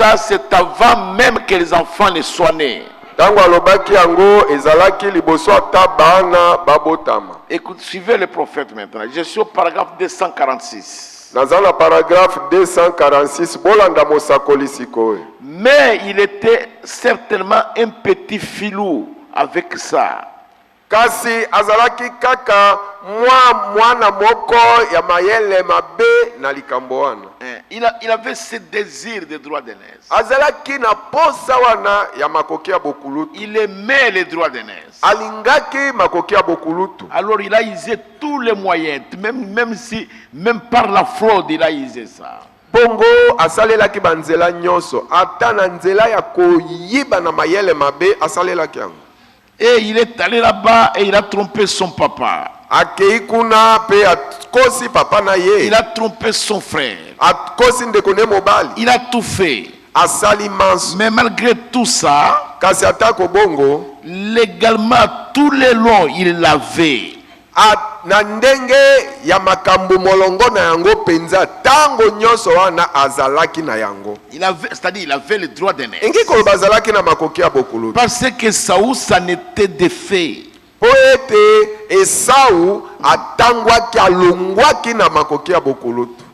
ça, c'est avant même que les enfants ne soient nés. Écoute, suivez le prophète maintenant. Je suis au paragraphe 246. Dans le paragraphe 246, mais il était certainement un petit filou avec ça. Kasi azalaki kaka mwana moko ya mayele mabe na likambo wana. Il avait ce désir de droit d'aînesse. Azalaki na posa wana ya makoki ya bokulutu. Il aimait les droits d'aînesse. Alingaki makoki ya bokulutu. Alors il a usé tous les moyens, même par la fraude, il a usé ça. Bongo asalelaki banzela nyonso, ata na nzela ya koyiba na mayele mabe asalelaki yango. Et il est allé là-bas et il a trompé son papa. Il a trompé son frère. Il a tout fait. Mais malgré tout ça, légalement, tous les lois, il l'avait. C'est-à-dire il avait le droit d'aînesse. Parce que Saoul s'en était défait.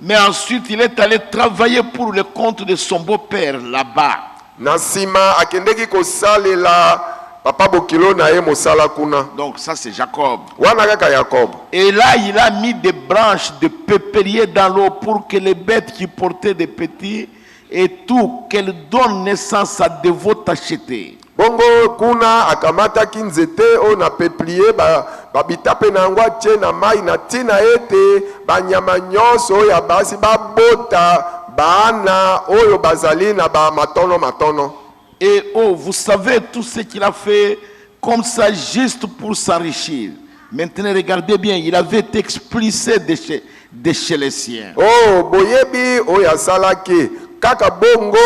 Mais ensuite il est allé travailler pour le compte de son beau-père là-bas. Donc ça c'est Jacob. Et là il a mis des branches de pépérier dans l'eau pour que les bêtes qui portaient des petits et tout qu'elles donnent naissance à de veaux tachetés. Bongo kuna akamata kinzete o na peuplier ba bitape na ngwa tie na mai na tina ete ba nyama nyonso ya basi ba bota bana oyo bazali na ba matono. Et oh, vous savez tout ce qu'il a fait comme ça juste pour s'enrichir. Maintenant regardez bien, il avait été expulsé de chez les siens. Oh, boyebi o ya salaki kaka bongo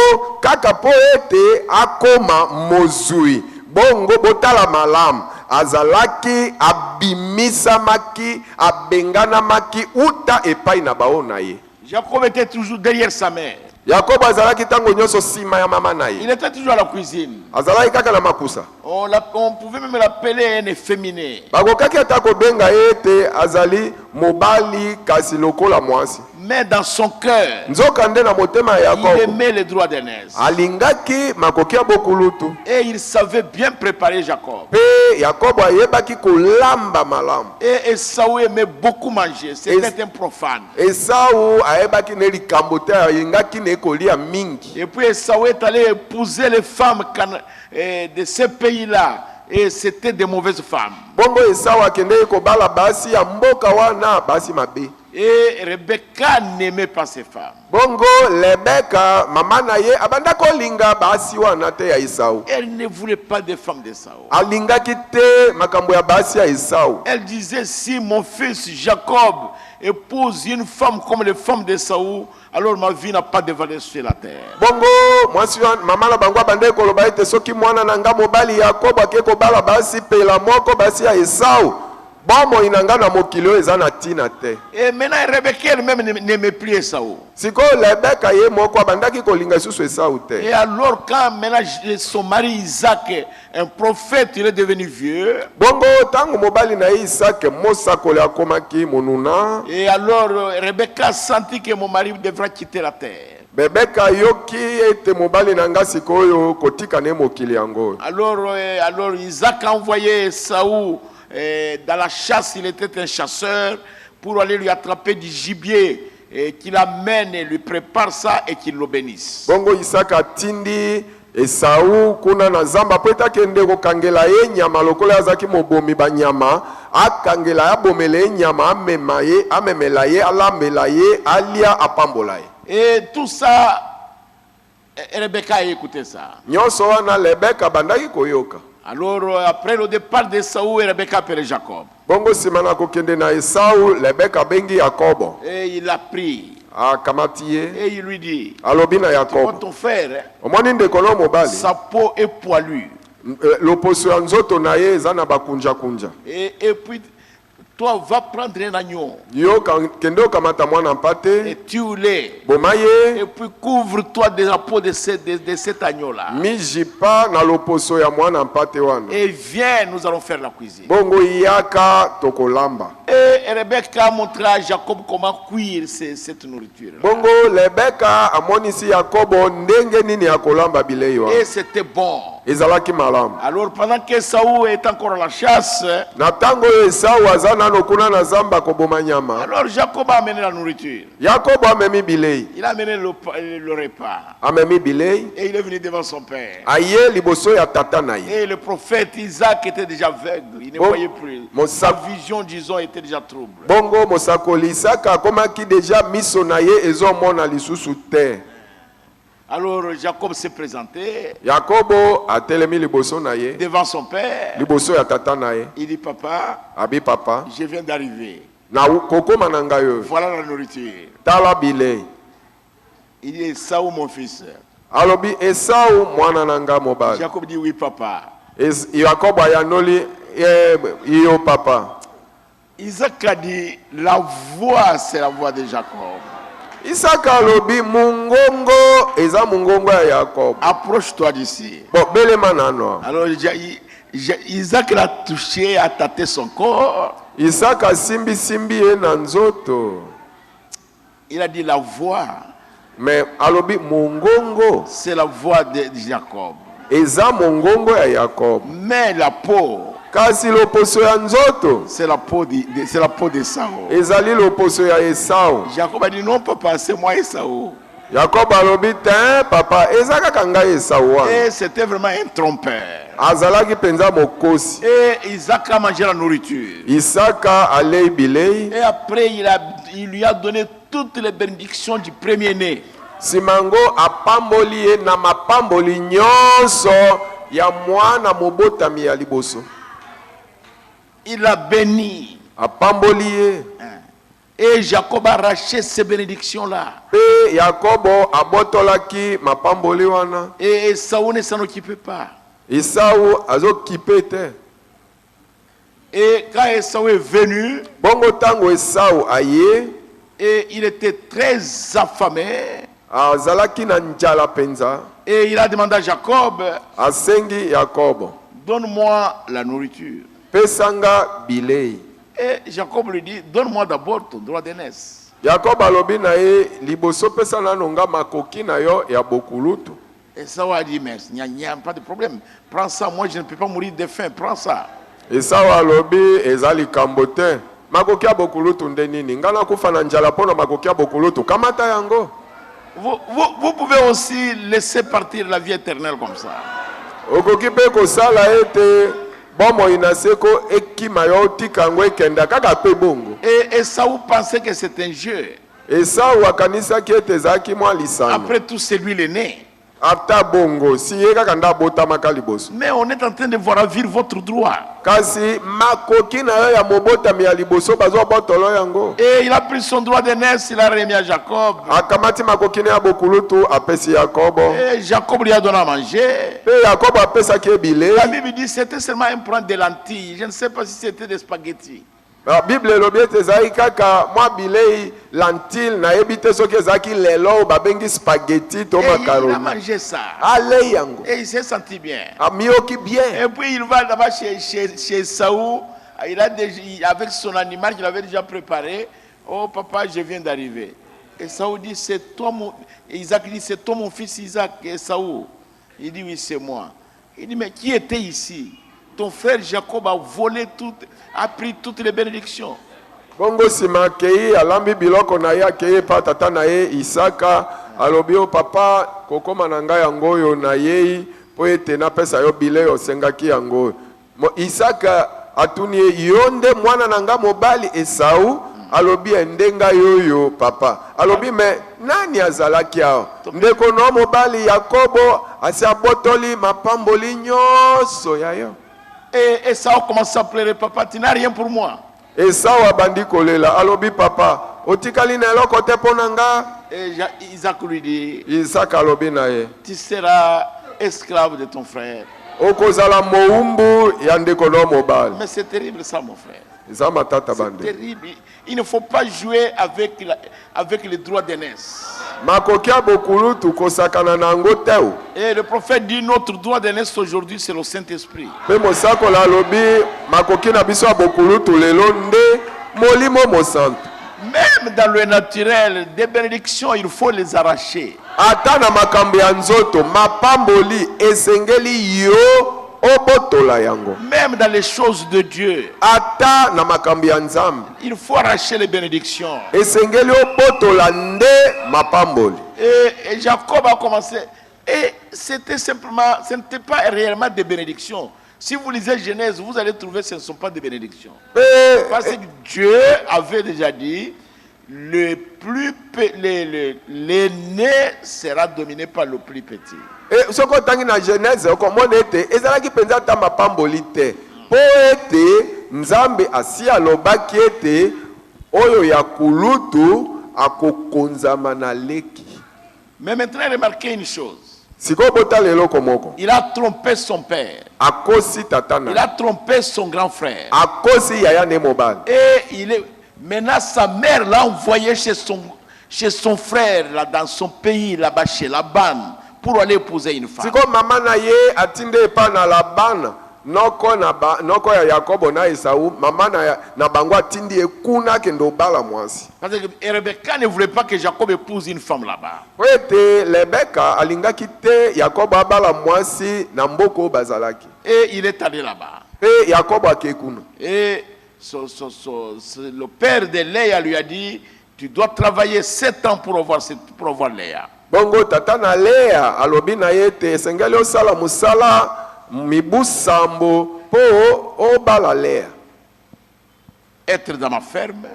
kaka poete akoma mozui bongo botala malam azalaki abimisa maki abengana maki uta epai na baona ye. Jacob était toujours derrière sa mère. Jacob azalaki tango nyoso sima ya mama na ye. Il était toujours à la cuisine. Azalaki kaka na makusa. On pouvait même l'appeler un efféminé. Bakokaki atako benga ete azali mobali kasi lokola mwasi. Mais dans son cœur, il aimait les droits d'aînesse. Et il savait bien préparer Jacob. Et Esaü aimait beaucoup manger. C'était un profane. Et puis Esaü est allé épouser les femmes de ces pays-là. Et c'était des mauvaises femmes. Et Rebecca n'aimait pas ces femmes. Elle ne voulait pas des femmes d'Esaü. Elle disait, si mon fils Jacob épouse une femme comme les femmes d'Esaü, alors ma vie n'a pas de valeur sur la terre. Et maintenant Rebecca elle-même n'aimait plus Esaü. Et alors quand maintenant son mari Isaac, un prophète, il est devenu vieux. Et alors Rebecca sentit que mon mari devra quitter la terre. Alors Isaac a envoyé Esaü dans la chasse. Il était un chasseur, pour aller lui attraper du gibier, qu'il amène et lui prépare ça et qu'il le bénisse. Bongo Isaac atindi Esaü kuna na zamba peta kende ko kangela ye nyama lokola azaki mobomi banyama akangela ya bomele nyama amemela ye alambela ye alia apambola ye. Et tout ça, Rebecca a écouté ça. Nyonso wana Rebecca bandaki koyoka. Alors après le départ d'Esaü, Rebecca appelait Jacob. Bongo simana ko kende na Esaü, Rebecca bengi Jacob. Et il a pris. Et il lui dit, ton frère, sa peau est poilue. Et puis toi va prendre un agneau Yo kende okamata mwana mpate. et tue-le. Bomaye. Et puis couvre-toi de la peau de cet agneau-là. Mijipa na loposo ya mwana mpate wana. Et viens, nous allons faire la cuisine. Bongo yaka tokolamba. Et Rebecca montra à Jacob comment cuire cette nourriture. Bongo Rebecca amonisi Yakobo ndenge nini ya kolamba bilei wana. Et c'était bon. Ezalaki malamu. Alors pendant que Saoul est encore à la chasse, Na tango Esau aza nano kuna na zamba koboma nyama. alors Jacob a amené la nourriture. Yakobo amemi bilei. Il a amené le repas. Amemi bilei. Et il est venu devant son père. Aye liboso ya tata na ye. Et le prophète Isaac était déjà aveugle. Il ne voyait plus. Sa vision, disons, était déjà trouble. Bongo mosakoli Isaka akomaki deja miso na ye ezomona lisusu te. Alors Jacob s'est présenté Yakobo atelemi liboso na ye. devant son père. Liboso ya tata na ye. Il dit, papa, Abi papa. je viens d'arriver. Na kokoma na ngai yo. Voilà la nourriture. Tala bilei. Il dit, Saoul, mon fils. Alobi Esau mwana na nga mobali. Jacob dit, oui, papa. Yakobo ayanoli yo papa. Isaac a dit, la voix, c'est la voix de Jacob. Isaka alobi mungongo eza mungongo ya Yakobo. Approche-toi d'ici. Bon belema nano. Alors Isaac l'a touché, a tâté son corps. Isaka simbi ye na nzoto. Il a dit, la voix, Mais alobi mungongo c'est la voix de Jacob. eza mungongo ya Yakobo. Mais la peau, Kasi loposo ya nzoto c'est la peau de Saoul. ezali loposo ya Esau. Jacob a dit, non, papa, c'est moi Esau. Yakobo alobi te papa eza kaka ngai Esau wana. Et c'était vraiment un trompeur. Azalaki penza mokosi. Et Isaac a mangé la nourriture. Isaka alei bilei. Et après, il lui a donné toutes les bénédictions du premier-né. Simango apamboli ye na mapamboli nyonso ya mwana mobotami ya liboso. Il l'a béni. Apamboli ye. Et Jacob a arraché ces bénédictions-là. Pe Yakobo abotolaki mapamboli wana. Et Saoul ne s'en occupait pas. Esau azokipe te. Et quand Esau est venu, Bongo tango Esau aye. et il était très affamé, Azalaki na njala penza. et il a demandé à Jacob, Asengi Yakobo. donne-moi la nourriture. Pesanga bilei. Et Jacob lui dit, donne-moi d'abord ton droit d'aînesse. Yakobo alobi na ye liboso pesa na nonga makoki na yo ya bokulutu. Et Saoul a dit, mais il n'y a pas de problème. Prends ça, moi je ne peux pas mourir de faim, prends ça. Esau alobi ezali kambote. Makoki ya bokulutu nde nini? Ngana kufa na njala pona makoki ya bokulutu. Kamata yango. Vous pouvez aussi laisser partir la vie éternelle comme ça. Okoki pe kosala ete bomo inaseko ekima yo tikango ekenda kaka pe bongo. Et Saoul pensait que c'est un jeu. Esau akanisaki ete ezalaki mwa lisano. Après tout, c'est lui l'aîné. Ata bongo si ye kaka nda abotamaka liboso. Mais on est en train de voir vivre votre droit. Kasi makoki na yo ya mobotami ya liboso bazwa botolo yango. Et il a pris son droit d'aînesse, il a remis à Jacob. Akamati makoki na ya bokulutu apesi Yakobo. Et Jacob lui a donné à manger. Pe Yakobo apesaki bilei. La Bible dit que c'était seulement un plat de lentilles. Je ne sais pas si c'était des spaghettis. La Bible elobi ete ezalaki kaka mwa bilei lentille nayebi te soki ezalaki lelo babengi spaghetti to Et il a macaroni. mangé ça. Alei yango. Et il s'est senti bien. Amioki bien. Et puis il va là-bas chez Saoul. Avec son animal qu'il avait déjà préparé. Oh papa, je viens d'arriver. Et Saoul dit, c'est toi mon... Et Isaac dit, c'est toi mon fils Isaac. Et Saoul, il dit, oui, c'est moi. Il dit, mais qui était ici? Ton frère Jacob a volé a pris toutes les bénédictions. Bongo sima kei alambi biloko na ye akei pa tata na ye Isaka alobi o papa kokoma na ngai yango oyo na yei po ete napesa yo bilei osengaki yango. Isaka atuni ye yo nde mwana na nga mobali Esau alobi endenga yoyo papa. Alobi me nani azalaki awa? Ndeko no mobali Yakobo asi abotoli mapamboli nyonso ya yo. Et Esau commence à pleurer, papa, tu n'as rien pour moi. Esau abandi kolela alobi papa otikali na eloko te pona nga. Et Isaac lui dit, Isaac alobi na ye tu seras esclave de ton frère. okozala moumbu ya ndeko no mobali. Mais c'est terrible ça, mon frère. eza matata C'est bande. terrible. Il ne faut pas jouer avec les droits d'aînesse. Makoki ya bokulutu kosakana na yango te o. Et le prophète dit notre droit d'aînesse aujourd'hui c'est le Saint-Esprit. Mpe mosakola alobi makoki na biso ya bokulutu lelo nde molimo mosantu. Même dans le naturel, des bénédictions, il faut les arracher. Ata na makambo ya nzoto mapamboli esengeli yo obotola yango. Même dans les choses de Dieu, Ata na makambo ya nzambe il faut arracher les bénédictions. esengeli obotola nde mapamboli. Et Jacob a commencé. Et c'était simplement, ce n'était pas réellement des bénédictions. Si vous lisez Genèse, vous allez trouver que ce ne sont pas des bénédictions. Parce que Dieu avait déjà dit, l'aîné sera dominé par le plus petit. Soko tangi na Genèse okomona ete ezalaki penza ta mapamboli te. Po ete nzambe asi alobaki ete oyo ya kulutu akokonzama na leki. Mais maintenant, remarquez une chose. Siko bota lelo komoko. Il a trompé son père. Akosi tatana. Il a trompé son grand frère. Akosi yaya ne mobile. Et maintenant sa mère l'a envoyé chez son frère, là, dans son pays, là-bas chez Laban, pour aller épouser une femme. Siko mama na ye atinde pa na Laban. Noko ya Yakobo na Esau, mama na bango atindi ekuna kendo bala mwasi. Parce que Rebecca ne voulait pas que Jacob épouse une femme là-bas. Wete Rebecca alingaki te Yakobo abala mwasi na mboko bazalaki. Et il est allé là-bas. Et Yakobo akekuna. Et le père de Léa lui a dit, tu dois travailler 7 ans pour avoir Léa. Bongo tata na Léa alobi na yete sengeli osala musala mibu sambo po obala Léa. Être dans ma ferme.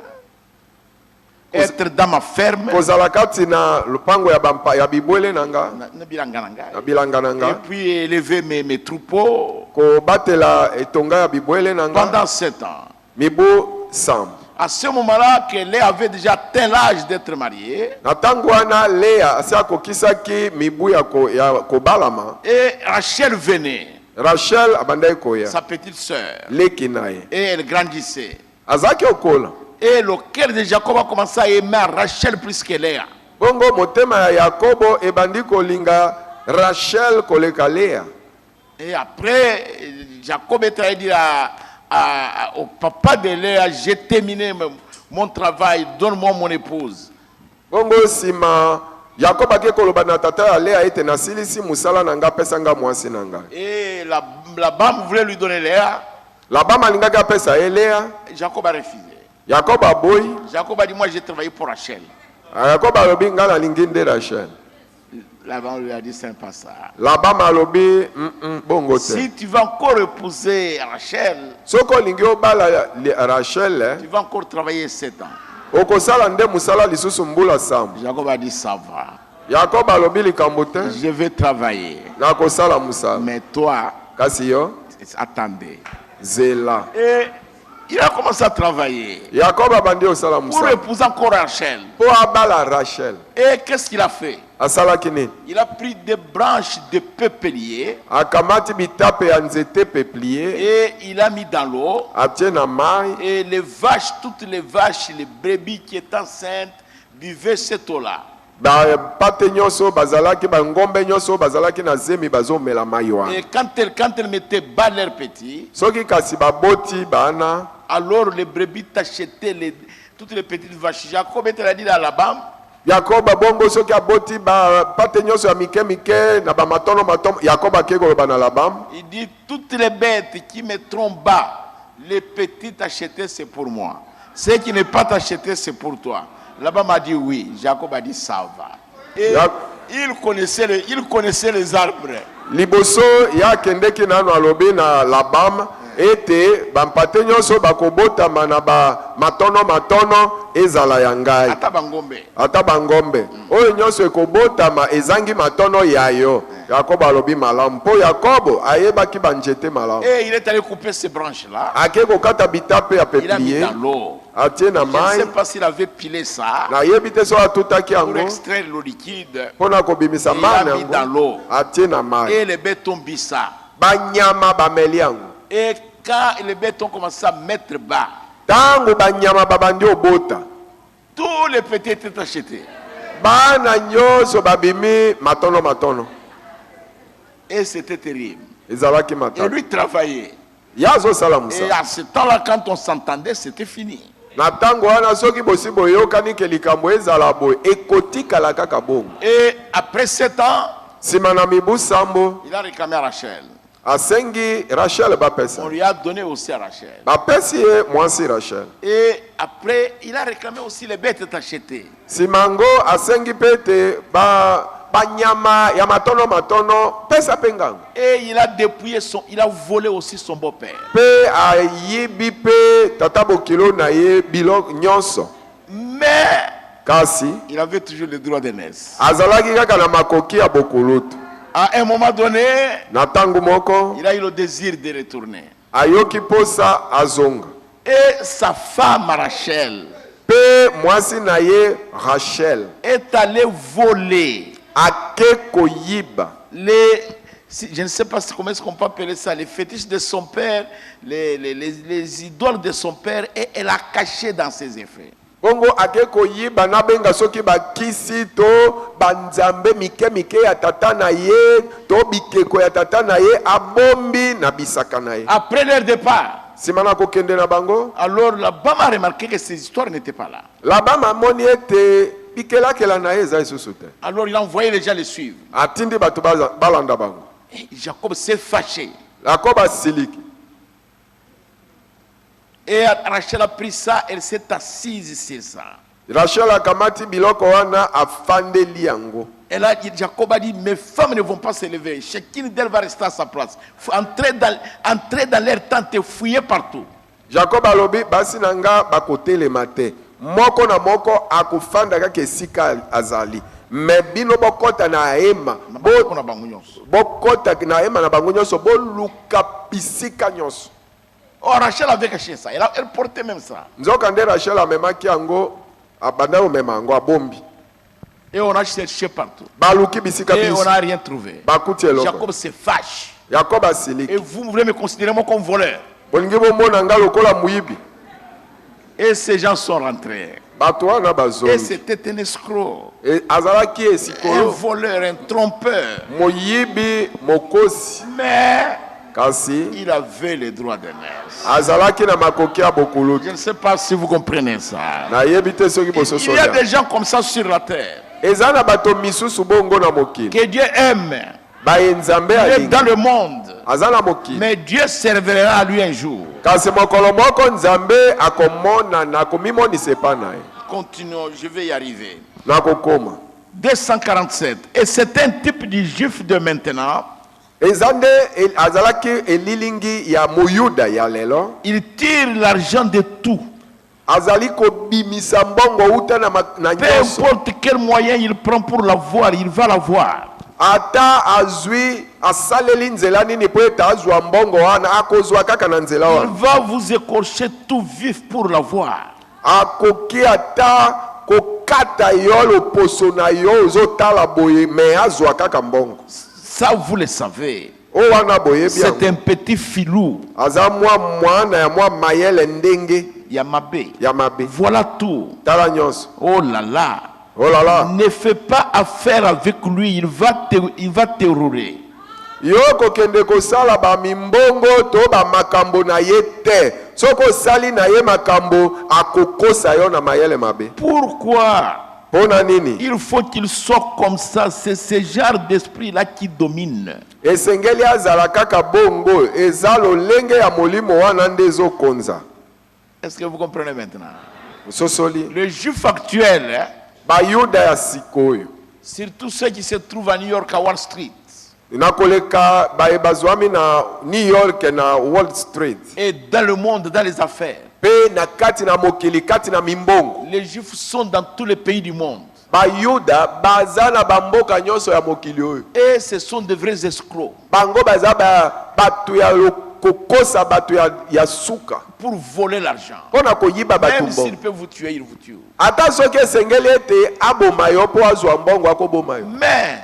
Être dans ma ferme. Kozala kati na lupango ya bibwele nanga. Na bilanga nanga. Et puis élever mes troupeaux. Ko batela etonga ya bibwele nanga. Pendant 7 ans. Mibu sambo. À ce moment-là, que Léa avait déjà atteint l'âge d'être mariée. Natangwana Léa asia kokisaki mibu ya kobalama. Et Rachel venait. Rachel abandai koya. Sa petite sœur. Leki naye. Et elle grandissait. Azaki okola. Et le cœur de Jacob a commencé à aimer Rachel plus que Léa. Bongo motema ya Yakobo ebandi kolinga Rachel koleka Léa. Et après, Jacob est allé dire au papa de Léa, j'ai terminé mon travail, donne-moi mon épouse. Bongo sima Jacob ake koloba na tata ya Léa ete nasilisi musala nanga pesa nga mwasi nanga. Et la Bam voulait lui donner Léa. La Bam alingaka pesa ye Léa. Jacob a refusé. Jacob a boy. Jacob a dit, moi j'ai travaillé pour Rachel. Jacob a lobi nga na lingi nde Rachel. Laban lui a dit, c'est pas ça. Laban a lobi bongo te. Si tu vas encore épouser Rachel, soko lingi obala Rachel, tu vas encore travailler 7 ans. Okosala nde musala lisusu mbula sam. Jacob a dit, ça va. Jacob a lobi likambo te. Je vais travailler. Na kosala musala. Mais toi, kasi yo, attendez. Zela. Et il a commencé à travailler. Jacob a bandi osala musala. Pour épouser encore Rachel. Pour abala Rachel. Et qu'est-ce qu'il a fait? Asala kini. Il a pris des branches de peuplier. Akamati bitape ya nzete peuplier. Et il a mis dans l'eau. Atie na mai. Et les vaches, toutes les vaches, les brebis qui étaient enceintes, buvaient cette eau-là. Ba pate nyoso bazalaki ba ngombe nyoso bazalaki na zemi bazomela mai wana. Et quand elle mettait bas leurs petits, soki kasi baboti bana, alors les brebis t'achetaient toutes les petites vaches. Jacob était dit à Laban. Jacob bongo soki aboti ba pate nyoso ya mike mike na ba matono Jacob akeko ba na Laban. Il dit toutes les bêtes qui mettront bas, les petites achetées c'est pour moi. Ceux qui ne pas t'acheter c'est pour toi. Laban m'a dit oui. Jacob a dit ça va. Et il connaissait les arbres. Liboso ya kendeki nano alobi na Laban ete bampate nyonso bakobotama na ba matono ezala ya ngai. Ata bangombe. Oyo nyonso ekobotama ezangi matono yayo. Jacob alobi malamu. Po Jacob ayebaki banjete malamu. Et il est allé couper ces branches là. Akeko kata bitape ya peuplier. Il a mis dans l'eau. Je ne sais pas s'il avait pilé ça pour extraire le liquide. Il a mis dans l'eau. Et les bêtes ont bu ça. Et quand les bêtes ont commencé à mettre bas, tango banyama babandi obota tous les petits étaient achetés. bana nyonso babimi matono Et c'était terrible. ezalaki Et matata lui travaillait. ye azosala Et mosala à ce temps-là, quand on s'entendait, c'était fini. na ntango wana soki bosi boyokani ke likambo ezala boye ekotikala kaka bongo. Et après 7 ans, nsima na mibu sambo il a réclamé à Rachel. asengi Rachel bapesa On lui a donné aussi à Rachel. bapesi ye mwasi Rachel Et après, il a réclamé aussi les bêtes achetées. nsima ngo asengi mpe ete banyama ya matono pesa mpe ngango Et il a dépouillé il a volé aussi son beau-père. mpe ayibi mpe tata bokilo na ye biloko nyonso Mais kasi il avait toujours le droit d'aînesse. azalaki kaka na makoki ya bokulutu. À un moment donné, na ntango moko il a eu le désir de retourner. ayoki posa azonga Et sa femme Rachel mpe mwasi na ye Rachel est allée voler ake koyiba je ne sais pas comment est-ce qu'on peut appeler ça, les fétiches de son père, les idoles de son père, et elle a caché dans ses effets. bongo ake koyiba nabenga soki bakisi to banzambe mike ya tata na ye to bikeko ya tata na ye abombi na bisaka na ye. Après leur départ, nsima na kokende na bango alors là-bas a remarqué que ces histoires n'étaient pas là. labama amoni ete bikelakela na ye eza lisusu te. Alors il a envoyé les gens les suivre. atindi bato balanda bango. Et Jacob s'est fâché. yakobo asiliki Et Rachel a pris ça, elle s'est assise sur ça. Rachel akamati biloko wana afandeli yango. Jacob a dit, mes femmes ne vont pas se lever. Chacune d'elles va rester à sa place. Entrer dans leur tente et fouiller partout. Jacob alobi basi nanga bakotelema te. Moko na moko akufanda kaka esika azali. Me bino bokota na hema. Bokota na hema na bango nyonso boluka bisika nyonso. Oh, Rachel avait caché ça. Elle portait même ça. Nzoka nde Rachel amemaki yango abanda omema yango abombi. Et on a cherché partout. Baluki bisika Et biso. on n'a rien trouvé. Bakuti eloko. Jacob se fâche. Jacob asiliki. Et vous voulez me considérer moi comme voleur. Bolingi bomona nga lokola muyibi. Et ces gens sont rentrés. Bato wana Et bazongi. c'était un escroc. Azalaki Un esikolo. voleur, un trompeur. Moyibi mokosi. Mais Kasi il avait le droit d'aînesse. azalaki na makoki ya Je bokulutu. ne sais pas si vous comprenez ça. Nayebi te soki bososo Il y a ya. des gens comme ça sur la terre. Eza na bato misusu bongo na mokili. Que Dieu aime. Baye nzambe Il est alingi. dans le monde. Aza na mokili. Mais Dieu servira à lui un jour. Kasi mokolo moko nzambe akomona na komimonisa epa na ye. Continuons, je vais y arriver. Na kokoma. 247. Et c'est un type du juif de maintenant. Eza nde azalaki elilingi ya moyuda ya lelo. Il tire l'argent de tout. Azali kobimisa mbongo uta na Peu nyonso. importe quel moyen il prend pour l'avoir, il va l'avoir. Ata azwi asaleli nzela nini po ete azwa mbongo wana akozwa kaka na nzela Il wana. va vous écorcher tout vif pour l'avoir. Akoki ata kokata yo loposo na yo ozotala boye me azwa kaka mbongo. Ça, vous le savez. O wana boye C'est bien. un petit filou. Aza mwana ya mayele ndenge Yamabé. ya mabe. Voilà tout. Tala nyonso. Oh là là. Oh là là. Ne fais pas affaire avec lui. Il va t'errorer. Yo kokende kosala ba mimbongo to ba makambo na ye te. Soko sali na ye makambo akokosa yo na mayele mabe. Pourquoi? Pona nini? Il faut qu'il soit comme ça. C'est ce genre d'esprit-là qui domine. Esengeli azala kaka bongo eza lolenge ya molimo wana nde ezokonza. Est-ce que vous comprenez maintenant? Sosoli. Le juif actuel, hein, Bayuda ya sikoyo. surtout ceux qui se trouvent à New York à Wall Street, Nakoleka bazwami na New York na Wall Street. et dans le monde, dans les affaires, Pe na kati na mokili kati na mimbongo. les juifs sont dans tous les pays du monde. Bayuda baza na bamboka nyonso ya mokili oyo. Et ce sont de vrais escrocs. Bango baza batu ya kokosa batu ya suka. Pour voler l'argent. Pona koyiba batu Même s'il mbongo. peut vous tuer, il vous tue. Ata soki esengeli ete aboma yo po azwa mbongo akoboma yo. Mais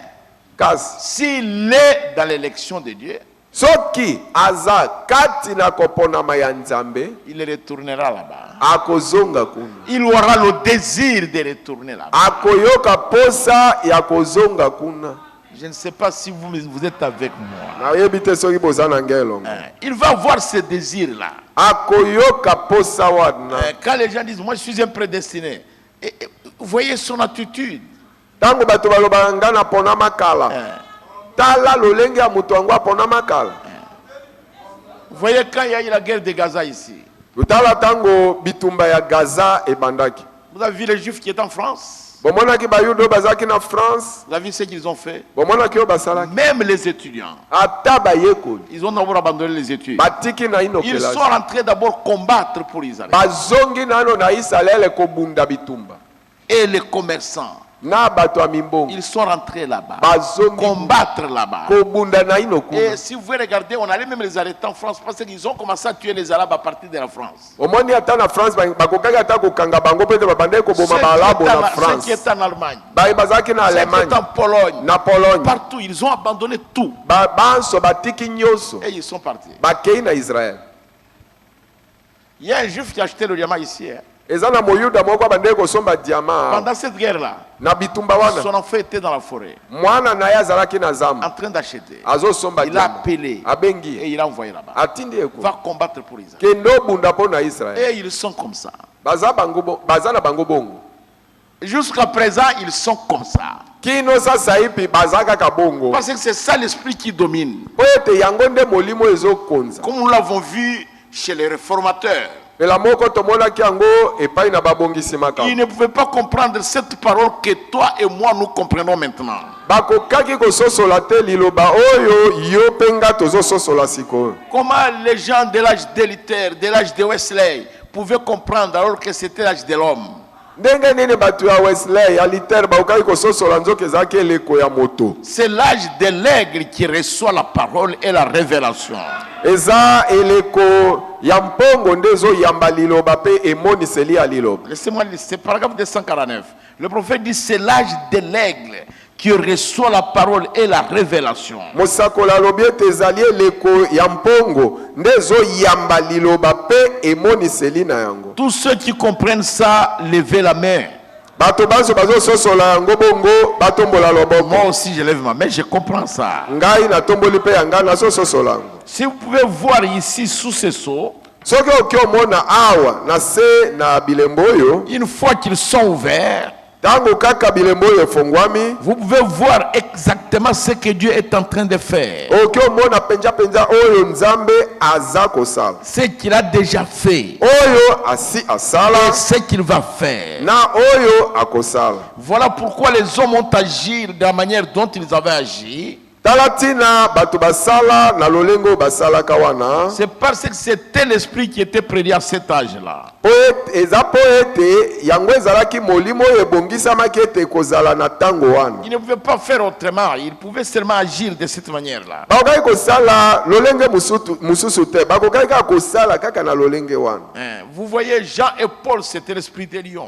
Kasi s'il est dans l'élection de Dieu, soki aza kati na koponama ya Nzambe, il retournera là-bas. akozonga kuna. Il aura le désir de retourner là-bas. Akoyoka posa ya kozonga kuna. Je ne sais pas si vous êtes avec moi. Nayebi te soki boza na ngelo. Il va avoir ce désir-là. Akoyoka posa wana. Quand les gens disent, moi je suis un prédestiné, et vous voyez son attitude. Tango bato balobaka nga na ponama kala. Tala lolenge ya mutu yango aponama kala. Vous voyez quand il y a eu la guerre de Gaza ici. Tala tango bitumba ya Gaza e bandaki. Vous avez vu les Juifs qui étaient en France? Bomonaki bayudo bazaki na France. Vous avez vu ce qu'ils ont fait? Bomonaki o basalaki. Même les étudiants. Ata bayekoli. Ils ont d'abord abandonné les études. Batiki na Ils sont rentrés d'abord combattre pour Israël. Bazongi nano na Israël kobunda bitumba. Et les commerçants. Ils sont rentrés là-bas, combattre là-bas. Et si vous voulez regarder, on allait même les arrêter en France parce qu'ils ont commencé à tuer les Arabes à partir de la France. Ceux qui étaient en Allemagne, ceux qui étaient en Pologne, partout, ils ont abandonné tout. Et ils sont partis. Il y a un juif qui a acheté le diamant ici. Pendant cette guerre-là, son enfant était dans la forêt, en train d'acheter. Il a appelé et il a envoyé là-bas. Va combattre pour Israël. Et ils sont comme ça. Jusqu'à présent, ils sont comme ça. Parce que c'est ça l'esprit qui domine. Comme nous l'avons vu chez les réformateurs. Il ne pouvait pas comprendre cette parole que toi et moi nous comprenons maintenant. Comment les gens de l'âge de Luther, de l'âge de Wesley pouvaient comprendre alors que c'était l'âge de l'homme? C'est l'âge de l'aigle qui reçoit la parole et la révélation. Laissez-moi lire, c'est paragraphe 249. Le prophète dit c'est l'âge de l'aigle qui reçoit la parole et la révélation. Tous ceux qui comprennent ça, levez la main. Moi aussi je lève ma main, je comprends ça. Si vous pouvez voir ici sous ce sceau, une fois qu'ils sont ouverts, vous pouvez voir exactement ce que Dieu est en train de faire. Ce qu'il a déjà fait. Et ce qu'il va faire. Voilà pourquoi les hommes ont agi de la manière dont ils avaient agi. C'est parce que c'était l'esprit qui était prédit à cet âge-là. Il ne pouvait pas faire autrement. Il pouvait seulement agir de cette manière-là. Vous voyez, Jean et Paul, c'était l'esprit de lion.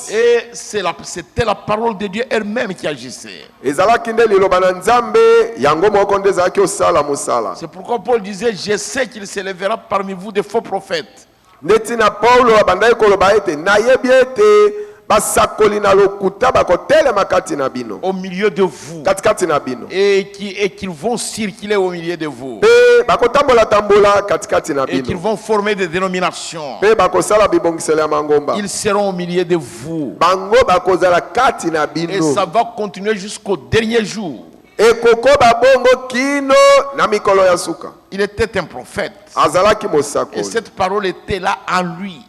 Et c'était la parole de Dieu elle-même qui agissait. C'est pourquoi Paul disait, je sais qu'il s'élèvera parmi vous des faux prophètes. Au milieu de vous. Et qu'ils vont circuler au milieu de vous. Et qu'ils vont former des dénominations. Ils seront au milieu de vous. Et ça va continuer jusqu'au dernier jour. Il était un prophète. Et cette parole était là en lui.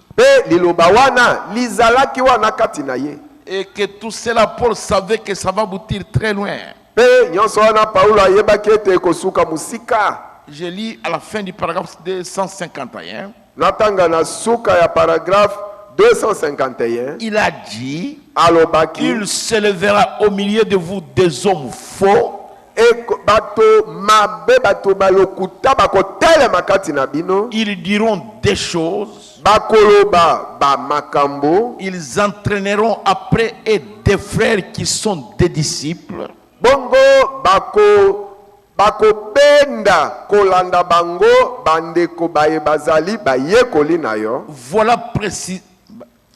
Et que tout cela, Paul savait que ça va aboutir très loin. Je lis à la fin du paragraphe 251. Il a dit, il s'élèvera au milieu de vous des hommes faux. Ils diront des choses. Ils entraîneront après et des frères qui sont des disciples. bongo bako benda kolanda bango bandeko baye bazali bayekoli na yo. Voilà précis.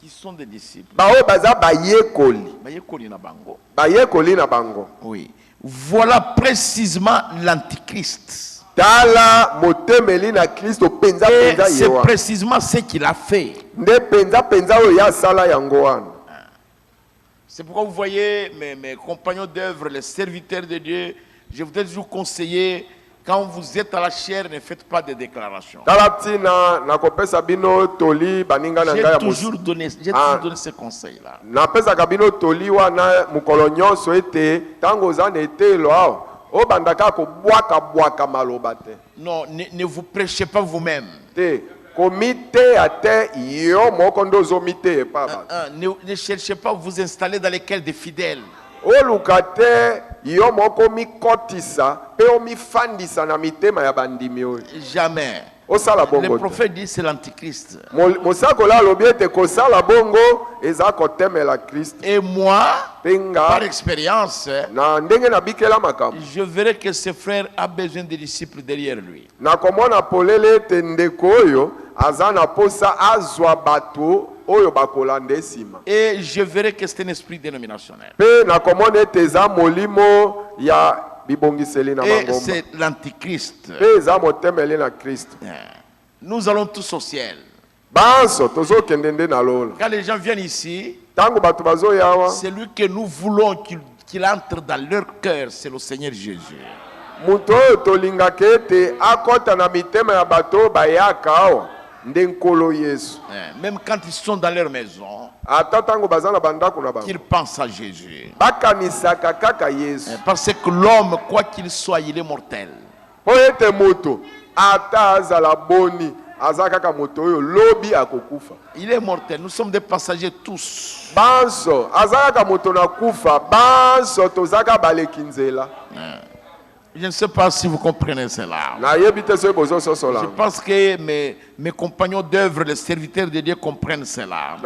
Qui sont des disciples? Baoye baza bayekoli. Bayekoli na bango. Bayekoli na bango. Oui. Voilà précisément l'antichrist. Tala motemeli na Kristo penza penza c'est yewa. précisément ce qu'il a fait. Nde penza penza oyo ya sala yango wana. C'est pourquoi vous voyez mes compagnons d'œuvre, les serviteurs de Dieu, je voudrais toujours conseiller, quand vous êtes à la chair, ne faites pas de déclarations. J'ai toujours donné ce conseil-là. Non, ne vous prêchez pas vous-même. Ne cherchez pas à vous installer dans lesquels des fidèles. Jamais. Le prophète dit c'est l'antichrist. Et moi, par expérience, je verrai que ce frère a besoin de disciples derrière lui. Et je verrai que c'est un esprit dénominationnel. Et c'est l'antichrist. Nous allons tous au ciel. Quand les gens viennent ici, celui que nous voulons qu'il entre dans leur cœur, c'est le Seigneur Jésus. Même quand ils sont dans leur maison, qu'ils pensent à Jésus. Parce que l'homme, quoi qu'il soit, il est mortel. Il est mortel. Nous sommes des passagers tous. Je ne sais pas si vous comprenez cela. Je pense que mes compagnons d'œuvre, les serviteurs de Dieu comprennent cela.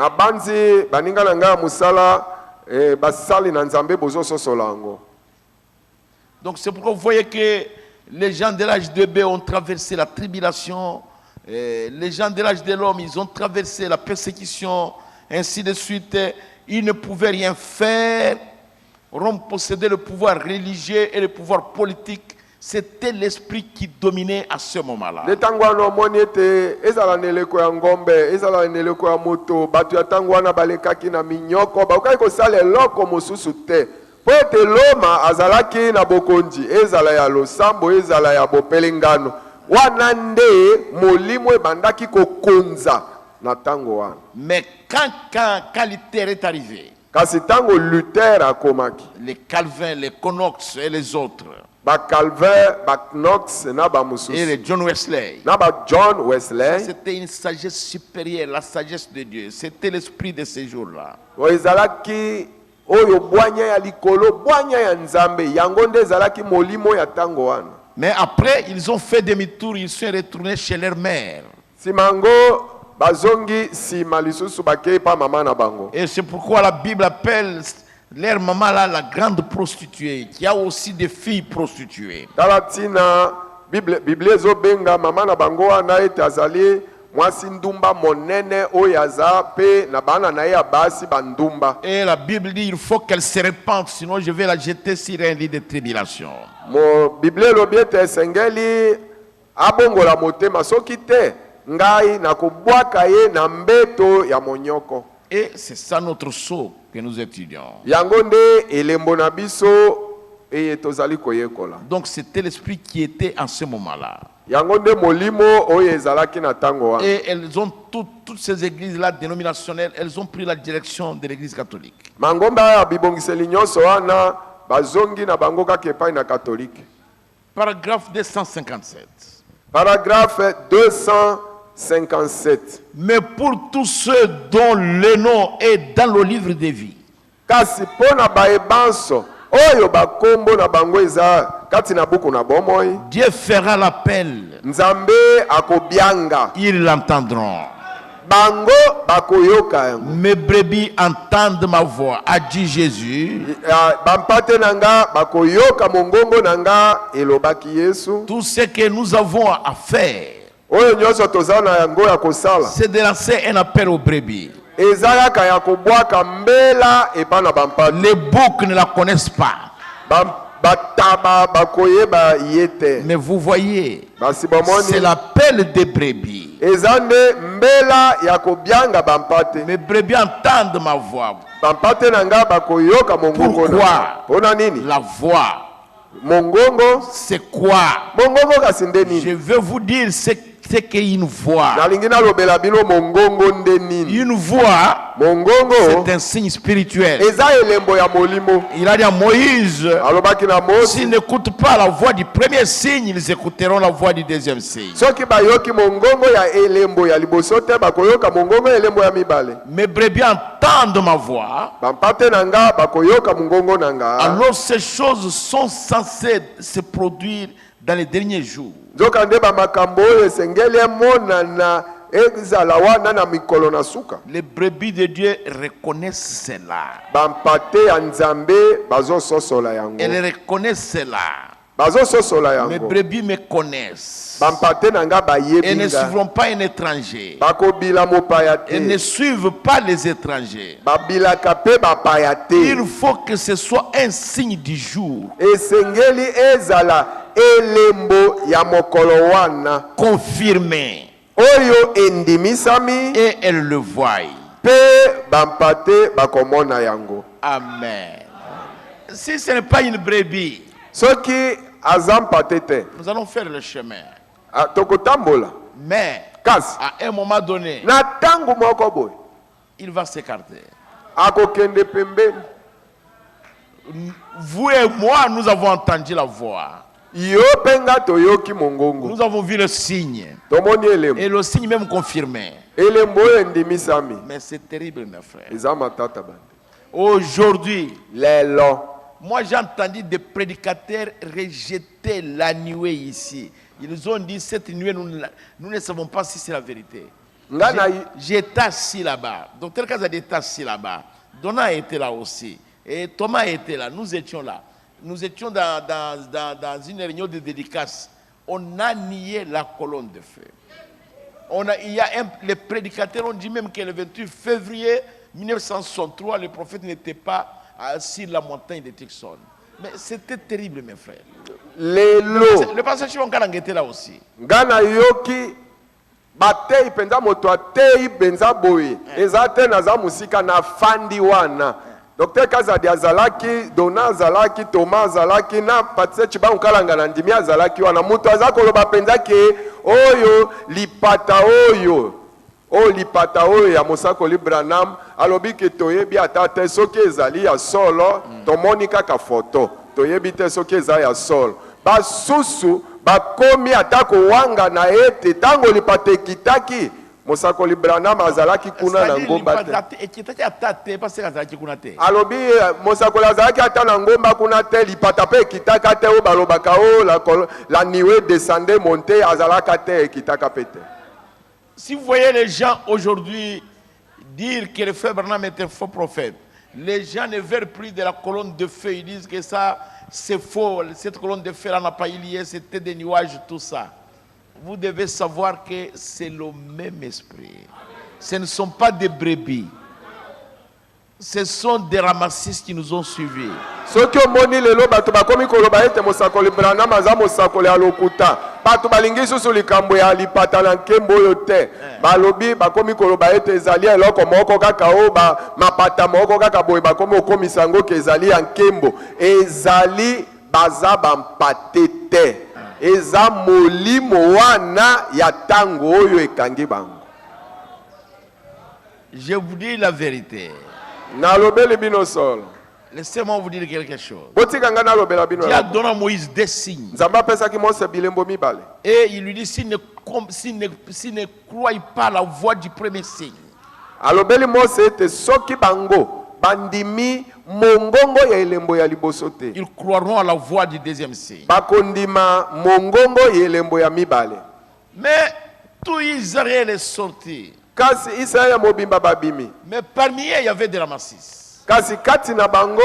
Donc c'est pourquoi vous voyez que les gens de l'âge de B ont traversé la tribulation. Les gens de l'âge de l'homme, ils ont traversé la persécution, ainsi de suite. Ils ne pouvaient rien faire. Rome possédait le pouvoir religieux et le pouvoir politique. C'était l'esprit qui dominait à ce moment-là. Mais quand Luther est arrivé, les Calvins, les Knox et les autres, et les John Wesley, c'était une sagesse supérieure, la sagesse de Dieu. C'était l'esprit de ces jours-là. Mais après, ils ont fait demi-tour, ils sont retournés chez leur mère. Et c'est pourquoi la Bible appelle leur maman là la grande prostituée, qui a aussi des filles prostituées. Et la Bible dit il faut qu'elle se répande, sinon je vais la jeter sur un lit de tribulation. Et c'est ça notre sceau que nous étudions. Donc c'était l'esprit qui était en ce moment-là. Et elles ont toutes ces églises-là dénominationnelles, elles ont pris la direction de l'église catholique. Paragraphe 257. Paragraphe 257. Mais pour tous ceux dont le nom est dans le livre de vie, Dieu fera l'appel. Ils l'entendront. bango bakoyoka yango. Mes brebis entendent ma voix, a dit Jésus. Bampate nanga bakoyoka mongongo nanga elobaki Yesu. Tout ce que nous avons à faire, Oyo nyonso tozana yango ya kosala. c'est de lancer un appel aux brebis. Ezalaka ya kobwaka mbela epana bampate. Les boucs ne la connaissent pas. Bataba bakoyeba yete. Mais vous voyez, Basi bomoni. c'est l'appel des brebis. Ezande mbela ya kobyanga bampate. Mes brebis entendent ma voix. Bampate nanga bakoyoka mongongo. Pourquoi? Pona nini? La voix, Mongongo. c'est quoi? Mongongo kasinde nini? Je vais vous dire ce qu'est une voix. Nalingi nalobela bino mongongo nde nini? Une voix, Mongongo c'est un signe spirituel. eza elembo ya molimo. Il a dit à Moïse, Alobaki na Mose, s'ils n'écoutent pas la voix du premier signe, ils écouteront la voix du deuxième signe. soki bayoki mongongo ya elembo ya liboso te bakoyoka mongongo ya elembo ya mibale. Mes brebis entendent ma voix. Bampate nanga bakoyoka mongongo nanga. Alors ces choses sont censées se produire dans les derniers jours. Nzoka nde bamakambo oyo esengeli emonana ezala wana na mikolo na suka. Les brebis de Dieu reconnaissent cela. Bampate ya Nzambe bazososola yango. Elles reconnaissent cela. Bazososola Mes yango. brebis me connaissent. Bampate nanga Elles ne bayebinga. suivront pas un étranger. Bakobila mopaya Elles ne te. suivent pas les étrangers. Babilaka pe bapaya te. Il faut que ce soit un signe du jour. Esengeli ezala elembo ya mokolo wana. Confirmé. Oyo endimisami Et elles le voient. pe bampate bakomona yango. Amen. Si ce n'est pas une brebis, Soki azampate te. nous allons faire le chemin. Tokotambola. Mais Kasi. à un moment donné, Na tangu moko boy. il va s'écarter. Akokende pembeni. Vous et moi, nous avons entendu la voix. Yo penga toyoki mongongo. Nous avons vu le signe. Tomoni elembo. Et le signe même confirmé. Elembo oyo endimisami. Mais c'est terrible, mes frères. Eza matata bande. Aujourd'hui, Lelo. moi j'ai entendu des prédicateurs rejeter la nuée ici. Ils ont dit cette nuée, nous ne savons pas si c'est la vérité. J'étais assis là-bas. Docteur Kazadi était assis là-bas. Donna était là aussi. Et Thomas était là. Nous étions là. Nous étions dans une réunion de dédicace. On a nié la colonne de feu. Les prédicateurs ont dit même que le 28 février 1963, le prophète n'était pas sur la montagne de Tucson. Mais c'était terrible, mes frères. Le pasteur Chiwonkarang était là aussi. Ngana yoki batei penza moto atei benza boye. Eza te naza musika na fandi wana. Docteur Kazadi azalaki, Dona azalaki, Thomas azalaki, na Patse Chiba Nkalanga na ndimi azalaki wana. Mutu azakoloba penza ke oyo lipata oyo. O lipata oyo ya Mosakoli Branham alobi ke toyebi ata te soki ezali ya solo tomoni kaka foto. Toyebi te soki ezali ya solo. Basusu bakomi ata kowanga na ete tango lipata ekitaki Mosakoli Branham azalaki kuna na ngomba te. Alobi Mosakoli azalaki ata na ngomba kuna te lipata pe ekitaka te o balobaka o la nuée descendait monter azalaka te ekitaka pe te. Si vous voyez les gens aujourd'hui dire que le frère Branham est un faux prophète, les gens ne veulent plus de la colonne de feu. Ils disent que ça, c'est faux. Cette colonne de feu, là, n'a pas eu lieu. C'était des nuages, tout ça. Vous devez savoir que c'est le même esprit. Ce ne sont pas des brebis. Ce sont des ramassistes qui nous ont suivis. Ceux qui ont moni lelo bato bakomi koloba ete Mosakoli Branham aza Mosakoli alokuta. Bato balingi susu likambo ya lipata na nkembo oyo te. Balobi bakomi koloba ete ezali eloko moko kaka o ba mapata moko kaka boye bakomi okomisa yango ke ezali ya nkembo. Ezali baza bampate te. Eza molimo wana ya tango oyo ekangi bango. Je vous dis la vérité. Laissez-moi vous dire quelque chose. Dieu a donné à Moïse des signes. Et il lui dit, s'il ne croit pas la voix du premier signe, ils croiront à la voix du deuxième signe. Mais tout Israël est sorti. kasi Israël mobimba babimi. Mais parmi eux, il y avait des ramassis. Kasi kati na bango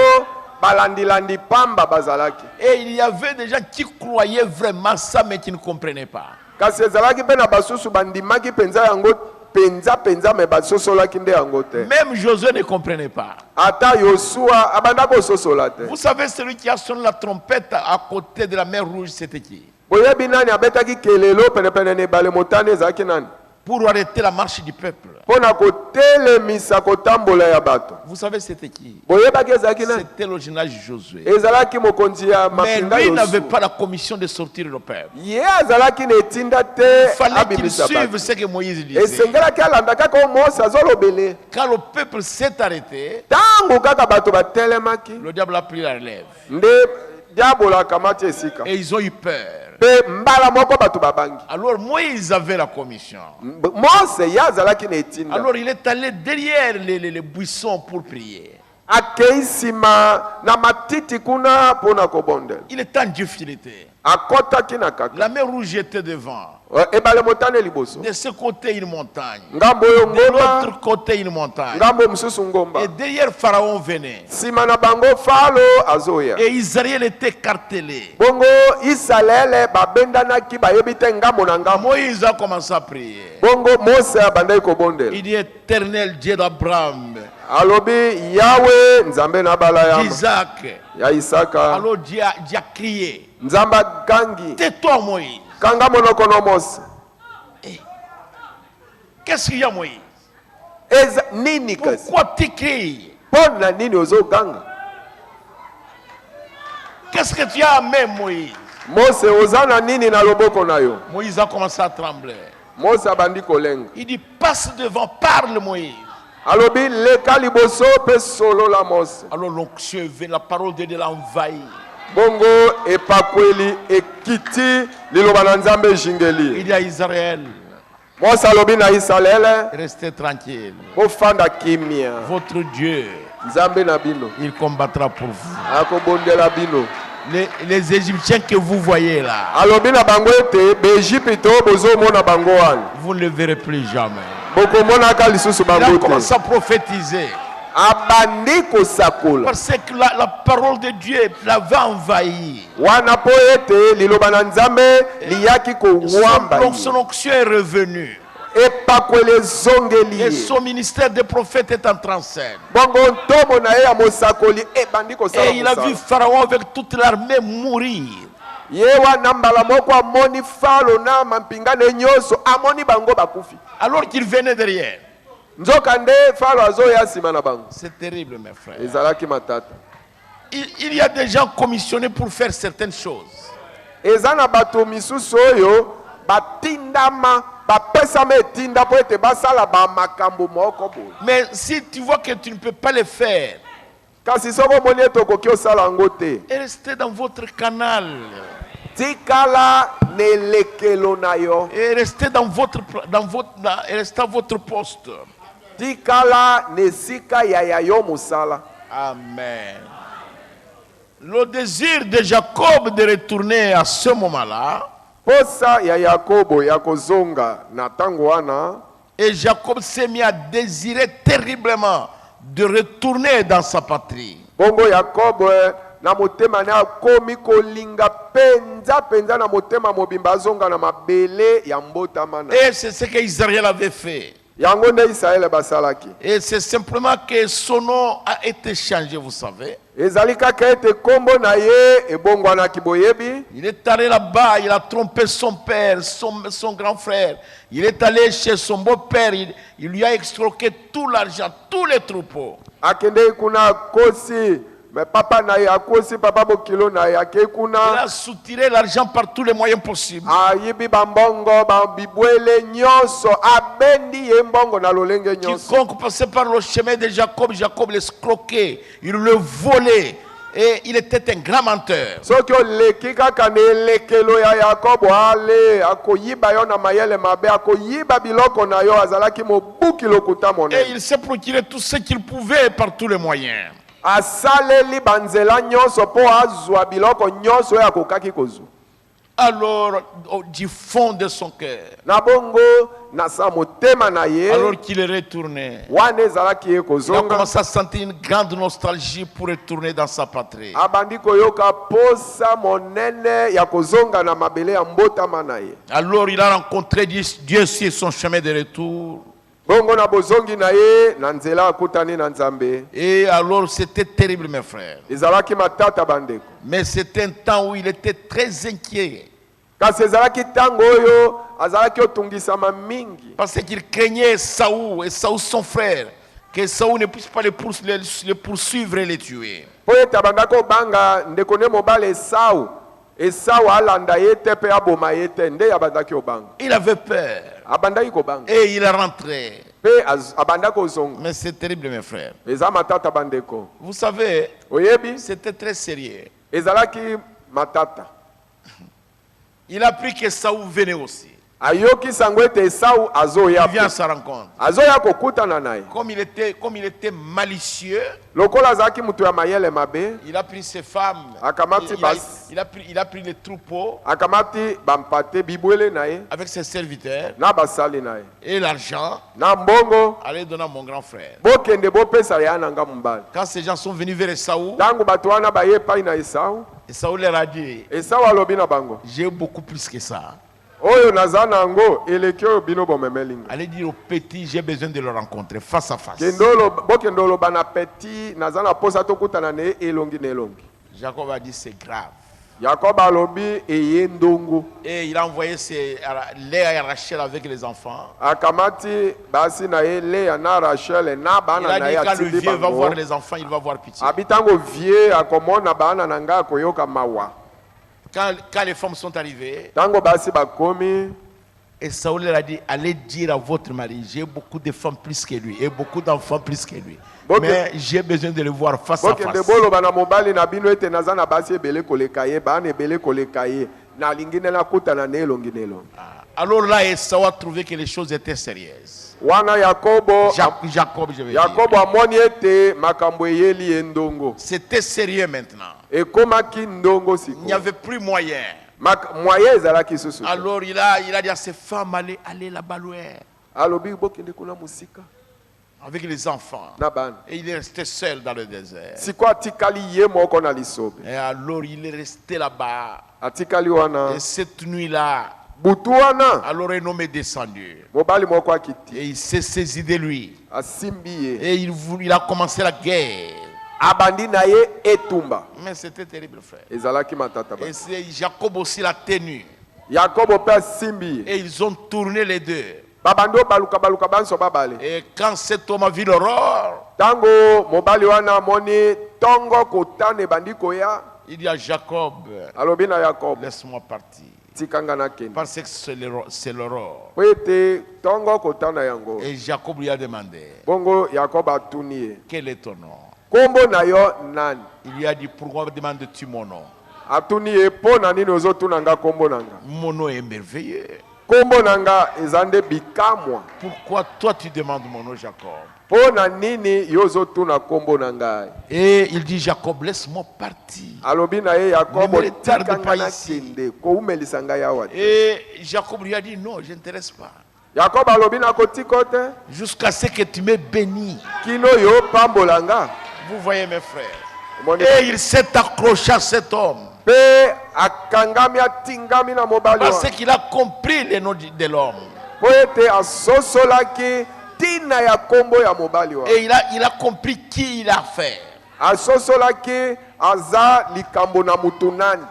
balandi pamba bazalaki. Et il y avait des gens qui croyaient vraiment ça, mais qui ne comprenaient pas. Kasi ezalaki pe na basusu bandimaki penza yango penza me basosolaki nde yango te. Même Josué ne comprenait pas. Ata Yosua abanda ko sosola te. Vous savez, celui qui a sonné la trompette à côté de la mer Rouge, c'était qui? Boyebi nani abetaki kelelo pene ne bale motane ezalaki nani? Pour arrêter la marche du peuple. Pona kotelemisa kotambola ya bato. Vous savez c'était qui? Boyebaki ezalaki nani? C'était le général Josué. Ezalaki mokonzi ya Mais mapinga lui Yosua. n'avait pas la commission de sortir le peuple. Ye azalaki netinda te Il fallait qu'il abimisa suive bato. ce que Moïse disait. Esengelaki alanda kaka Mose azolobele. Quand le peuple s'est arrêté, Tango kaka bato batelemaki. le diable a pris la relève. Nde diabolo akamati esika. Et ils ont eu peur. Pe mbala moko bato babangi. Alors Moïse avait la commission. Mose ya azalaki netinda. Alors il est allé derrière les buissons pour prier. Akeisima na matiti kuna pona kobondela. Il est en difficulté. Akotaki na kaka. La mer Rouge était devant. Ebale motane liboso. De ce côté, une montagne. Ngambo yo De ngomba. l'autre côté, une montagne. Ngambo mususu ngomba. Et derrière, Pharaon venait. Sima na bango falo azoya. Et Israël était cartelé. Bongo Israël babendanaki bayebi te ngambo na ngambo. Moïse a commencé à prier. Bongo Mose abandaki kobondela. Il dit éternel Dieu d'Abraham, Alobi Yahweh nzambe na bala ya d'Isaac. ya Isaka. Alors Dieu a crié. Nzamba gangi. Tais-toi, Moïse. Kanga monoko no Mose. Qu'est-ce qu'il y a, Moïse? Eza nini kasi? Pourquoi tu cries? Pona nini ozo ganga? Qu'est-ce que tu as à main, Moïse? Mose ozana nini na loboko na yo? Moïse a commencé à trembler. Mose abandi kolenga. Il dit, passe devant, parle, Moïse. Alobi leka liboso pe solo la Mose. Alors l'onction est venue, la parole de Dieu l'a envahi. Bongo epakweli ekiti liloba na nzambe jingeli. Il dit à Israël, Mose alobi na Israël restez tranquille. bofanda kimia. Votre Dieu, Nzambe na bino il combattra pour vous. akobondela bino. Les Égyptiens que vous voyez là, Alobi na bango ete beJipito bozomona bango wana. vous ne le verrez plus jamais. Bokomonaka lisusu Il a bango commencé te. à prophétiser. Abandi kosakola. Parce que la parole de Dieu l'avait envahi. Wana po ete liloba na nzambe liyaki kowamba. Son onction est revenue. Epakwele zongeli. Et son ministère de prophète est entré en scène. Bongo ntomo na ye ya mosakoli ebandi kosala. Et il a vu Pharaon avec toute l'armée mourir. Ye wana mbala moko amoni falo na mampingane nyonso amoni bango bakufi. Alors qu'il venait derrière. Nzoka nde falo azoya nsima na bango. C'est terrible, mes frères. Ezalaki matata. Il y a des gens commissionnés pour faire certaines choses. Eza na bato misusu oyo batindama bapesama etinda po ete basala bamakambo moko boye. Mais si tu vois que tu ne peux pas le faire, kasi soko omoni ete okoki osala yango te, restez dans votre canal. tikala na elekelo na yo, Et restez restez à votre poste. tikala na esika ya yo mosala. Amen. Le désir de Jacob de retourner à ce moment-là, Posa ya Yakobo ya kozonga na tango wana, et Jacob s'est mis à désirer terriblement de retourner dans sa patrie. bongo Yakobo na motema na akomi kolinga penza na motema mobimba azonga na mabele ya mbotama na. Et c'est ce qu'Israël avait fait. Yango nde Israël basalaki. Et c'est simplement que son nom a été changé, vous savez. Ezali kaka ete kombo na ye ebongwanaki boyebi. Il est allé là-bas, il a trompé son père, son grand frère. Il est allé chez son beau-père, il lui a escroqué tout l'argent, tous les troupeaux. Akende kuna kosi, mais papa na ye akosi papa bokilo na ye ake Il kuna. a soutiré l'argent par tous les moyens possibles. Ayibi bambongo bibwele nyonso abendi ye mbongo na lolenge nyonso. Quiconque passait par le chemin de Jacob, Jacob l'escroquait, il le volait. Et il était un grand menteur. Soki oleki kaka na elekelo ya Yakobo ale akoyiba yo na mayele mabe akoyiba biloko na yo azalaki mobuki lokuta Et monene. il s'est procuré tout ce qu'il pouvait par tous les moyens. Asaleli banzela nyonso po azwa biloko nyonso ya kokaki kozwa. Alors, du fond de son cœur, alors qu'il est retourné, il a commencé à sentir une grande nostalgie pour retourner dans sa patrie. Alors il a rencontré Dieu sur son chemin de retour. Et alors c'était terrible, mes frères. Mais c'était un temps où il était très inquiet. Parce qu'il craignait Saoul et Saoul son frère, que Saoul ne puisse pas les poursuivre et les tuer. Il avait peur. Et il est rentré. Mais c'est terrible, mes frères. Vous savez, c'était très sérieux. Il a appris que Saoul venait aussi. Il vient à sa rencontre. Comme il était malicieux, il a pris ses femmes, il a pris les troupeaux avec ses serviteurs et l'argent, allez donner à mon grand frère. Quand ces gens sont venus vers Saoul, et Saoul leur a dit, j'ai beaucoup plus que ça. Allez dire au petit, j'ai besoin de le rencontrer face à face. Jacob a dit, c'est grave. Et il a envoyé Léa et Rachel avec les enfants. Il a dit, quand le vieux va voir les enfants, il va voir pitié. Quand les femmes sont arrivées, et Saoul leur a dit, allez dire à votre mari, j'ai beaucoup de femmes plus que lui et beaucoup d'enfants plus que lui. Mais j'ai besoin de le voir face à face. Alors là, Esau a trouvé que les choses étaient sérieuses. Jacob, je veux dire. C'était sérieux maintenant. Il n'y avait plus moyen. Alors il a dit à ses femmes, allez là-bas loin. Avec les enfants. Et il est resté seul dans le désert. Et alors il est resté là-bas. Et cette nuit-là, alors un homme est descendu. Et il s'est saisi de lui. Et il a commencé la guerre. Mais c'était terrible, frère. Et Jacob aussi l'a tenu. Et ils ont tourné les deux. Et quand cet homme a vu l'aurore, il dit à Jacob, laisse-moi partir. Parce que c'est l'aurore. Et Jacob lui a demandé, quel est ton nom? Il lui a dit, pourquoi demandes-tu mon nom? Mon nom est merveilleux. Pourquoi toi tu demandes mon nom, Jacob? Et il dit, Jacob, laisse-moi partir. Ne me retarde pas ici. Et Jacob lui a dit, non, je ne t'intéresse pas. Jusqu'à ce que tu m'aies béni. Vous voyez, mes frères. Et il s'est accroché à cet homme. Parce qu'il a compris le nom de l'homme. Et il a compris qui il a fait.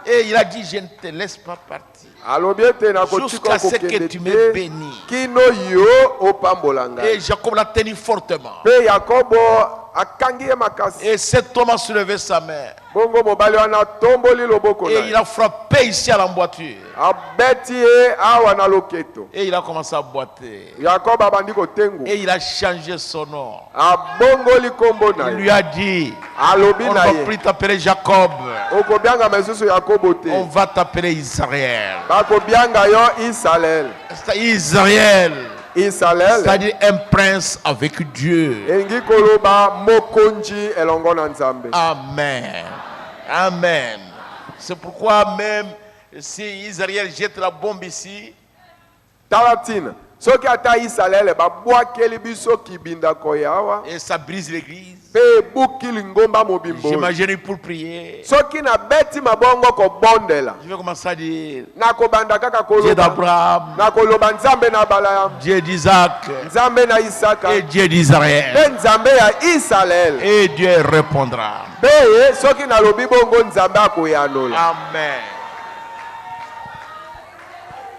Et il a dit, je ne te laisse pas partir jusqu'à ce que tu m'aies béni. Et Jacob l'a tenu fortement. Et cet homme a soulevé sa main. Et il a frappé ici à l'emboîture. Et il a commencé à boiter. Et il a changé son nom. Il lui a dit, on ne va plus t'appeler Jacob. On va t'appeler Israël. Israël. C'est-à-dire un prince avec Dieu. Amen. Amen. C'est pourquoi même Si Israël jette la bombe ici, Talatina. Soki ata Israël babwakeli biso kibinda koyawa. Et ça brise l'église. Pe bukili ngomba mobimbo. J'imagine pour prier. Soki na beti mabongo ko bondela. Je vais commencer à dire Na ko banda kaka ko Dieu d'Abraham, na ko loba nzambe na bala Dieu d'Isaac nzambe na Isaka. et Dieu d'Israël. Pe nzambe ya Israël. Et Dieu répondra. Pe soki na lobi bongo nzambe akoyanola. Amen.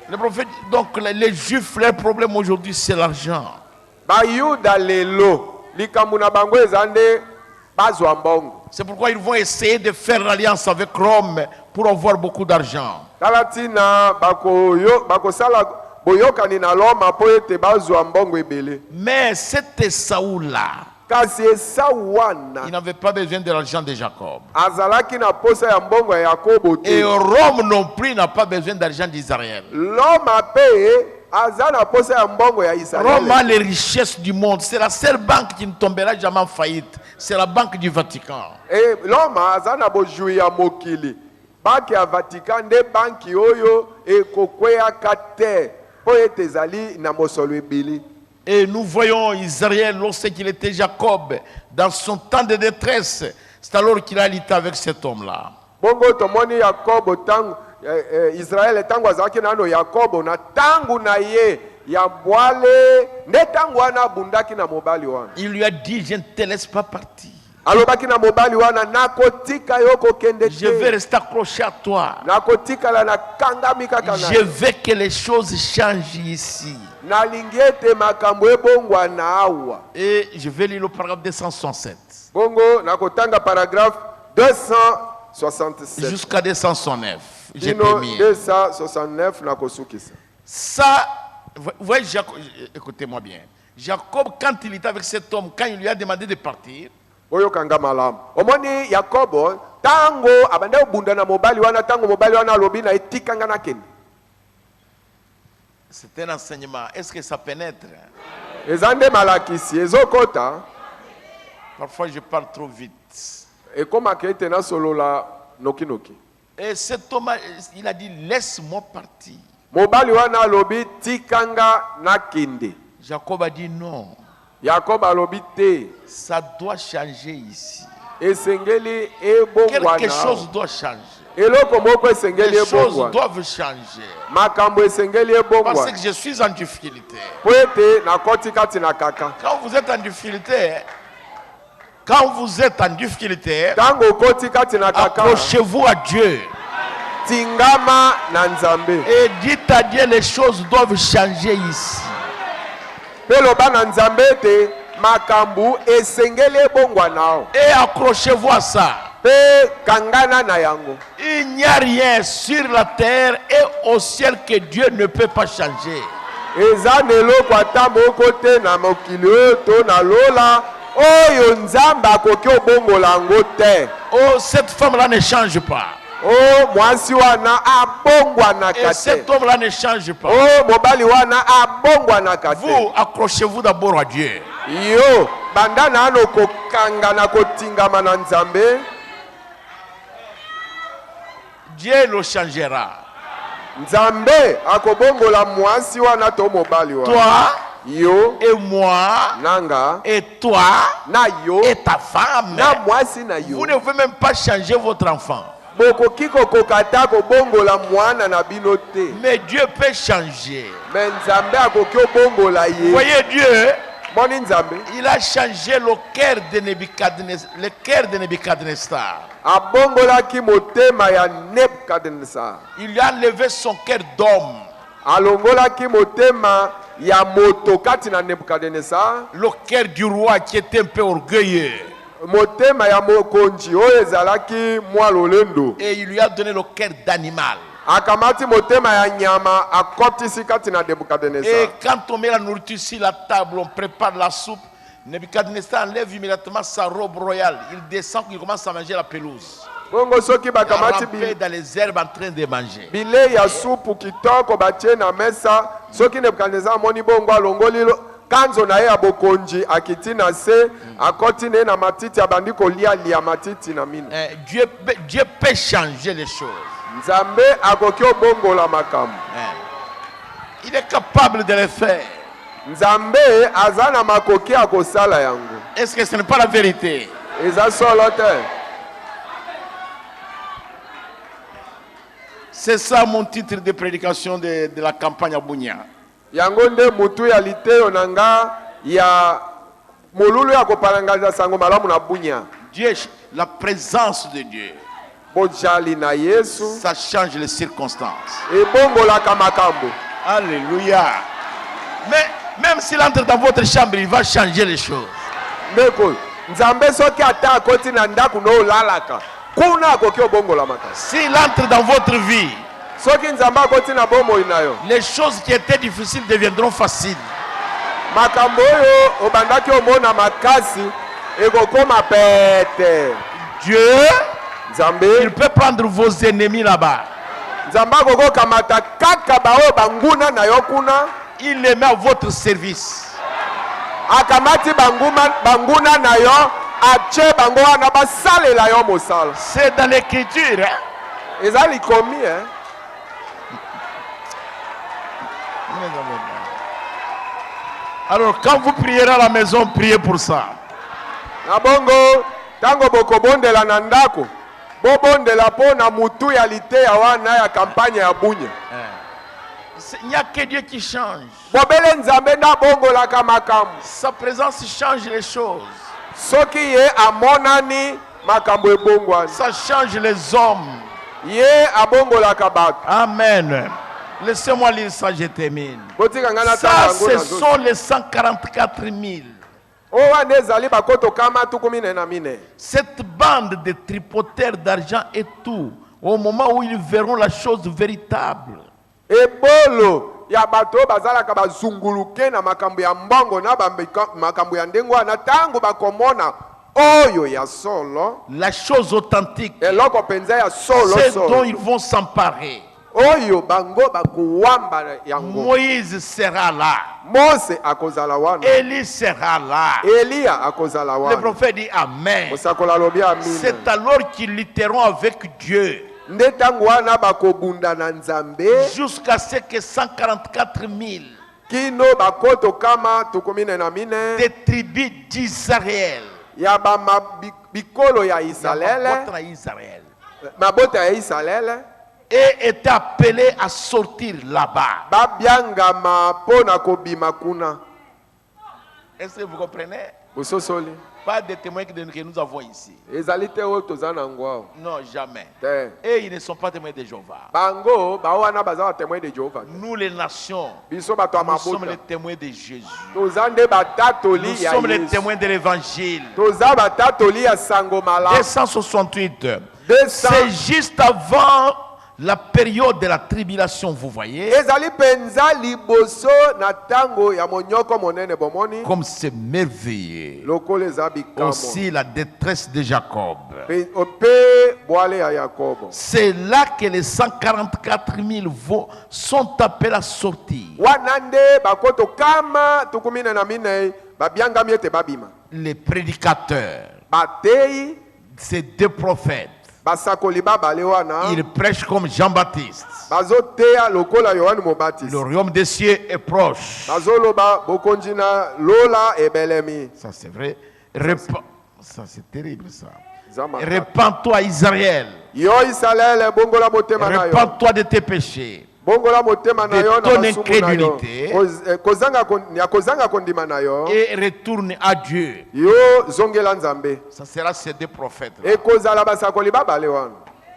Le prophète, donc les Juifs, leur problème aujourd'hui, c'est l'argent. Bayuda lelo likambo na bango ezande bazwa mbongo. C'est pourquoi ils vont essayer de faire l'alliance avec Rome pour avoir beaucoup d'argent. Talatina bako sala boyokani na Roma po ete bazwa mbongo ebele. Mais cet Esaü-là, Kasi Esawana il n'avait pas besoin de l'argent de Jacob. azalaki na posa ya mbongo ya Yakobo te. Et Rome non plus n'a pas besoin d'argent d'Israël. Roma pe azana posa ya mbongo ya Israël. Rome a les richesses du monde. C'est la seule banque qui ne tombera jamais en faillite. C'est la banque du Vatican. Et Roma azana bojui ya mokili. Banki ya Vatican nde banki oyo ekokweyaka te po ete ezali na mosolo ebele. Et nous voyons Israël lorsqu'il était Jacob dans son temps de détresse. C'est alors qu'il a lutté avec cet homme-là. Bongo tomoni Yakobo tangu Israël tangu azalaki nano Yakobo na tangu na ye ya bwale nde tangu wana bundaki na mobali wana. Il lui a dit, je ne te laisse pas partir. Alobaki na mobali wana nakotika yo kokende Je vais te. rester accroché à toi. Nakotika la na kangami kaka na. Je veux que les choses changent ici. Nalingi ete makambo ebongwa na awa. Et je vais lire le paragraphe 267. Bongo nakotanga paragraphe 267 Jusqu'à 269. J'ai Dino permis. 269 nakosukisa. Ça, vous voyez, écoutez-moi bien. Jacob, quand il était avec cet homme, quand il lui a demandé de partir, Oyo kanga malamu. Omoni Yakobo tango abande obunda na mobali wana tango mobali wana alobi na etikanga na kende. c'est un enseignement. Est-ce que ça pénètre? Ezande malakisi ezokota Parfois, je parle trop vite. ekoma kete na solola noki noki. Et cet homme, il a dit, laisse-moi partir. Mobali wana alobi tikanga na kende. Jacob a dit, non, Yakobo alobi te. ça doit changer ici. Esengeli ebongwana. Quelque chose doit changer. Eloko moko esengeli Les choses ebongwana. doivent changer. Makambo esengeli Parce ebongwana. que je suis en difficulté. Po ete nakoti kati na kaka. Quand vous êtes en difficulté, Tango okoti kati na kaka. accrochez-vous à Dieu. Tingama na Nzambe. Et dites à Dieu, les choses doivent changer ici. Peloba na Nzambe ete makambu esengeli ebongwana. Et accrochez-vous à ça. Pe kangana na yango. Il n'y a rien sur la terre et au ciel que Dieu ne peut pas changer. Eza neloko ata moko te na mokili oyo to na lola oyo Nzambe akoki obongola yango te. Oh, cette femme-là ne change pas. Oh, mwasi wana abongwanaka Et cet te. homme-là ne change pas. Oh, mobali wana abongwanaka te. Vous, accrochez-vous d'abord à Dieu. Yo banda nano kokanga na kotingama na Nzambe. Dieu le changera. Nzambe akobongola mwasi wana to mobali wana. Toi Yo et moi nanga et toi na yo et ta femme, na mwasi na yo. vous ne pouvez même pas changer votre enfant. Bokoki kokokata kobongola mwana na bino te. Mais Dieu peut changer. Mais Nzambe akoki obongola Vous ye. voyez Dieu, Moni Nzambe il a changé le cœur de Nebuchadnezzar. abongolaki motema ya Nebukadnezar. Il lui a enlevé son cœur d'homme. Alongolaki motema ya moto kati na Nebukadnezar. Le cœur du roi qui était un peu orgueilleux. Motema ya mokonzi oyo ezalaki mwa lolendo. Et il lui a donné le cœur d'animal. Akamati motema ya nyama akotisi kati na Et Nebukadnezar. quand on met la nourriture sur la table, on prépare la soupe, Nebuchadnezzar enlève immédiatement sa robe royale. Il descend, il commence à manger la pelouse. Bongo soki Il bakamati rampait dans les herbes en train de manger. bilei ya supu kitoko batie na mesa. Soki Nebukadnezar amoni bongo alongoli kanzo na ye ya bokonzi akiti na se akoti ne na matiti abandi kolia lia matiti na mino. Dieu peut changer les choses. Nzambe akoki obongola makambo. Il est capable de le faire. Nzambe azana makoki akosala yango. Est-ce que ce n'est pas la vérité? Eza solo te. C'est ça mon titre de prédication de la campagne à Bunia. Yango nde mutu ya liteyo nanga ya molulu ya kopalangaza sango malamu na Bunia. Dieu, la présence de Dieu, Bojali na Yesu. ça change les circonstances. Ebongolaka makambo. Alléluia. Mais même s'il entre dans votre chambre, il va changer les choses. Ndeko, Nzambe soki ata akoti na ndaku no olalaka. Kuna akoki obongola makambo. S'il entre dans votre vie, Soki Nzambe akoti na bomoi na yo. les choses qui étaient difficiles deviendront faciles. Makambo oyo obandaki omona makasi ekokoma pete. Dieu, Nzambe, il peut prendre vos ennemis là-bas. Nzambe akokamata kaka bao banguna na yo kuna. Il les met à votre service. Akamati banguna na yo ache bango wana basalela yo mosala. C'est dans l'écriture. Hein? Eza likomi hein. Alors quand vous prierez à la maison, priez pour ça. Na bongo tango bokobondela na ndako bobondela po na mutu ya liteya wana ya kampagne ya Bunia. Il n'y a que Dieu qui change. Bobele Nzambe na bongolaka makambo. Sa présence change les choses. Soki ye amonani makambo ebongwani. Ça change les hommes. Ye abongolaka bato. Amen. Laissez-moi lire ça, je termine. Botika ngana Ça, tanga ce sont les 144 000. Owa nezali bakoto kama tukumine na mine. Cette bande de tripoteurs d'argent et tout, au moment où ils verront la chose véritable. Ebolo ya bato bazalaka bazunguluke na makambo ya mbongo na makambo ya ndengwa na tango bakomona oyo ya solo. La chose authentique. Eloko penza ya solo C'est solo. dont ils vont s'emparer. Oyo bango bakuwamba yango. Moïse sera là. Mose akozala wana. Élie sera là. Elia akozala wana. Le prophète dit Amen. Osakola lobi amen. C'est alors qu'ils lutteront avec Dieu. Nde tango wana bakobunda na Nzambe. Jusqu'à ce que 144 000 Kino bakoto kama tukumine na mine. des tribus d'Israël. Ya bama bikolo ya Israël. Mabota ya Israël. Et étaient appelés à sortir là-bas. Babiangama pona kobima kuna. Est-ce que vous comprenez? Bososoli. Pas de témoins que nous avons ici. Ezalite o tozana ngwao. Non, jamais. Te. Et ils ne sont pas témoins de Jéhovah. Bango bawana baza témoin de Jéhovah. Nous les nations, Biso bato nous sommes amabota. les témoins de Jésus. Tozande batatoli Nous ya sommes les Yesu. témoins de l'évangile. Toza batatoli ya sango mala. 268. 200. C'est juste avant la période de la tribulation, vous voyez. Ezali penza liboso na tango ya monyoko monene bomoni. Comme c'est merveilleux. Lokole zabi kamo. Aussi la détresse de Jacob. Ope boale ya Yakobo. C'est là que les 144 000 sont appelés à sortir. Wanande bakoto kama tukumine na mine babianga miete babima. Les prédicateurs, Batei ces deux prophètes, basakoli babale wana. ils prêchent comme Jean-Baptiste. Bazoteya lokola Yohani Mobaptiste. Le royaume des cieux est proche. Bazoloba bokonjina lola ebelemi. Ça c'est vrai. Ça c'est terrible ça. Zamaka. Répands-toi Israël. Yo Israël bongola motema na yo. Répands-toi de tes péchés. Bongola motema na De yo na ton masumu na yo. incrédulité. Kozanga kondima na yo. Et retourne à Dieu. Yo zongela Nzambe. Ça sera ces deux prophètes. E kozala basakoli babale wana.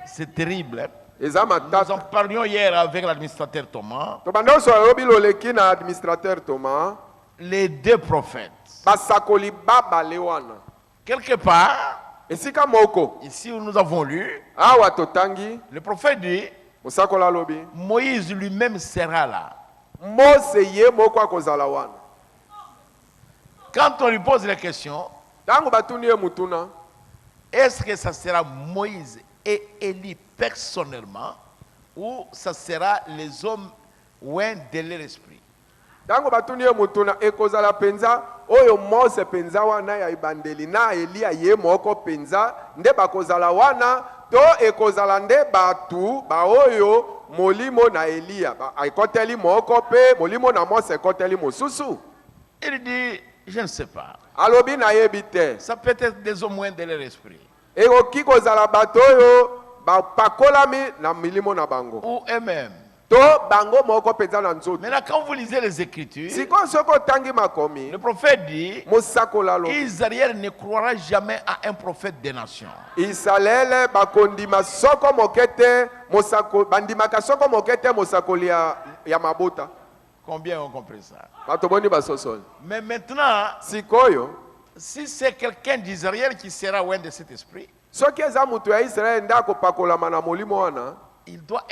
C'est terrible. Hein? Eza Nous en matata. parlions hier avec l'administrateur Thomas. To bandoso lobi loleki na administrateur Thomas. Les deux prophètes. Basakoli babale wana. Quelque part, Esika moko. ici où nous avons lu, Awa totangi. le prophète dit, Osakola lobi. Moïse lui-même sera là. Mose ye moko akozala wana. Quand on lui pose la question, Tango batuni ye mutuna. est-ce que ça sera Moïse et Élie personnellement ou ça sera les hommes loin de leur esprit? Tango batuni ye mutuna ekozala penza oyo Mose penza wana ya ibandeli na Elia ye moko penza nde bakozala wana to ekozala nde batu baoyo molimo na Elia ekoteli moko pe molimo na Mose ekoteli mosusu. Il dit, je ne sais pas. Alobi na yebi te. Ça peut être des hommes moins de leur esprit. Ekoki kozala bato oyo bapakolami na milimo na bango. Ou eux-mêmes. To bango moko penza na nzoto. Maintenant, quand vous lisez les Écritures, Siko soko tangi makomi. le prophète dit, Mosakola lo. Israël ne croira jamais à un prophète des nations. Israël bakondima soko mokete mosako bandimaka soko mokete mosakoli ya mabota. Combien ont compris ça? Bato boni basosol. Mais maintenant, Sikoyo si c'est quelqu'un d'Israël qui sera loin de cet esprit, soki eza mutu ya Israël ndako pakolama na molimo wana. il doit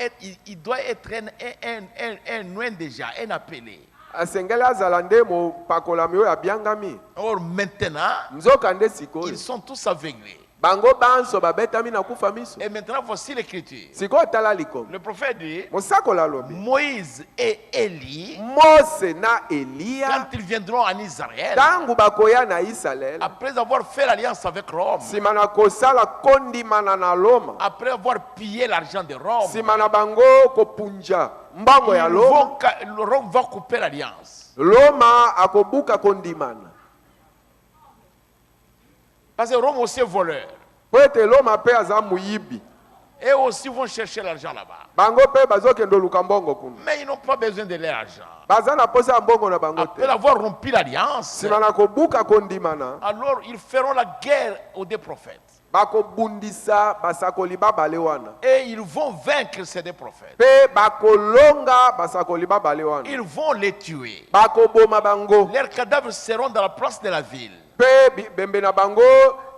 être un loin déjà, un appelé. Asengeli azala nde mo pakolami oyo abiangami. Or maintenant, Nzoka nde sikoyo. ils sont tous aveuglés. Bango banso babetami na kufa miso. Et maintenant, voici l'écriture. Sikoyo tala likom. Le prophète dit, Mosakola lobi. Moïse et Élie, Mose na Elia quand ils viendront en Israël, tangu bakoya na Israël après avoir fait l'alliance avec Rome, simana kosala kondimana na Loma après avoir pillé l'argent de Rome, simana bango kopunja mbango ya Loma Rome va couper l'alliance. Loma akobuka kondimana Parce que Rome aussi est voleur. po ete Loma pe aza muyibi Et aussi vont chercher l'argent là-bas. bango pe bazokende luka mbongo kuna Mais ils n'ont pas besoin de leur argent. baza na posa ya mbongo na bango Après te avoir rompu l'alliance, simana kobuka kondimana alors ils feront la guerre aux deux prophètes. bakobundisa basakoli babale wana Et ils vont vaincre ces deux prophètes. pe bakolonga basakoli babale wana Ils vont les tuer. bakoboma bango Leurs cadavres seront dans la place de la ville. pe bembe na bango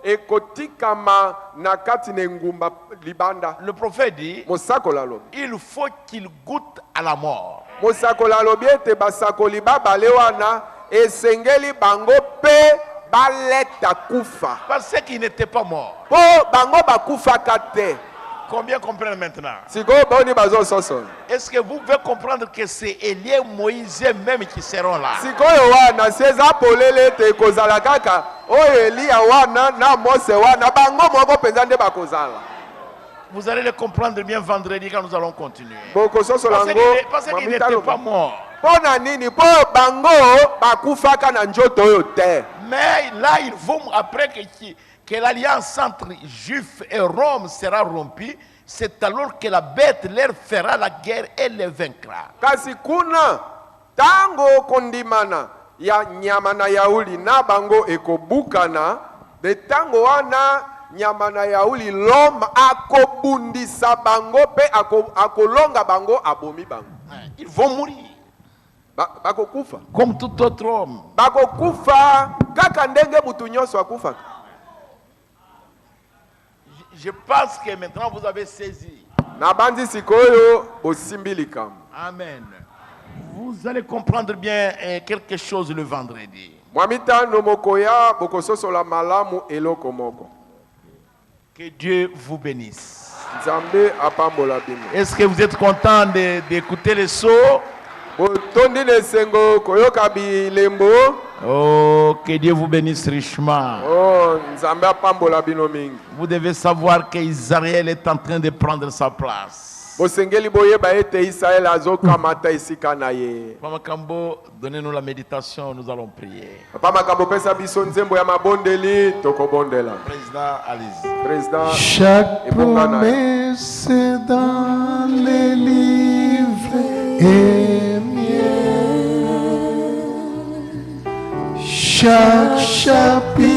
ekotikama na kati na ngumba libanda. Le prophète dit, Mosakola lobi. il faut qu'ils goûtent à la mort. Mosakola lobi ete basakoli babale wana esengeli bango pe baleta kufa. Parce qu'ils n'étaient pas morts. Po bango bakufaka te. Combien comprennent maintenant? Siko boni bazo soso. Est-ce que vous pouvez comprendre que c'est Élie et Moïse même qui seront là? Siko yo wana seza polele te kozala kaka. Oyo Elia wana na Mose wana bango moko penza nde bakozala. Vous allez le comprendre bien vendredi quand nous allons continuer. Boko soso lango. Parce qu'ils n'étaient pas morts. Pona nini po bango bakufaka na njoto oyo te. Mais là, ils vont, après que l'alliance entre Juifs et Rome sera rompue, c'est alors que la bête leur fera la guerre et les vaincra. Kasi kuna tango kondimana ya nyama na yauli na bango ekobukana de tango wana nyama na yauli Loma akobundisa bango pe akolonga bango abomi bango. Ils vont mourir. Bakokufa. Comme tout autre homme. Bakokufa kaka ndenge mutu nyonso akufa. Je pense que maintenant vous avez saisi. Na bandi sikoyo osimbilika. Amen. Vous allez comprendre bien quelque chose le vendredi. Mwamitano mokoya bokososo la malamu eloko moko. Que Dieu vous bénisse. Nzambe apambola bino. Est-ce que vous êtes content d'écouter les sauts? Botondi nesengo koyoka bilembo. Oh, que Dieu vous bénisse richement. Oh, Nzambe apambola bino mingi. Vous devez savoir qu'Israël est en train de prendre sa place. Bosengeli boyeba ete Israël azokamata esika na ye. Papa Makambo, donnez-nous la méditation, nous allons prier. Papa Makambo pesa biso nzembo ya mabondeli tokobondela. Président, allez-y. Président, chaque promesse dans les livres est mienne. Chaque chapitre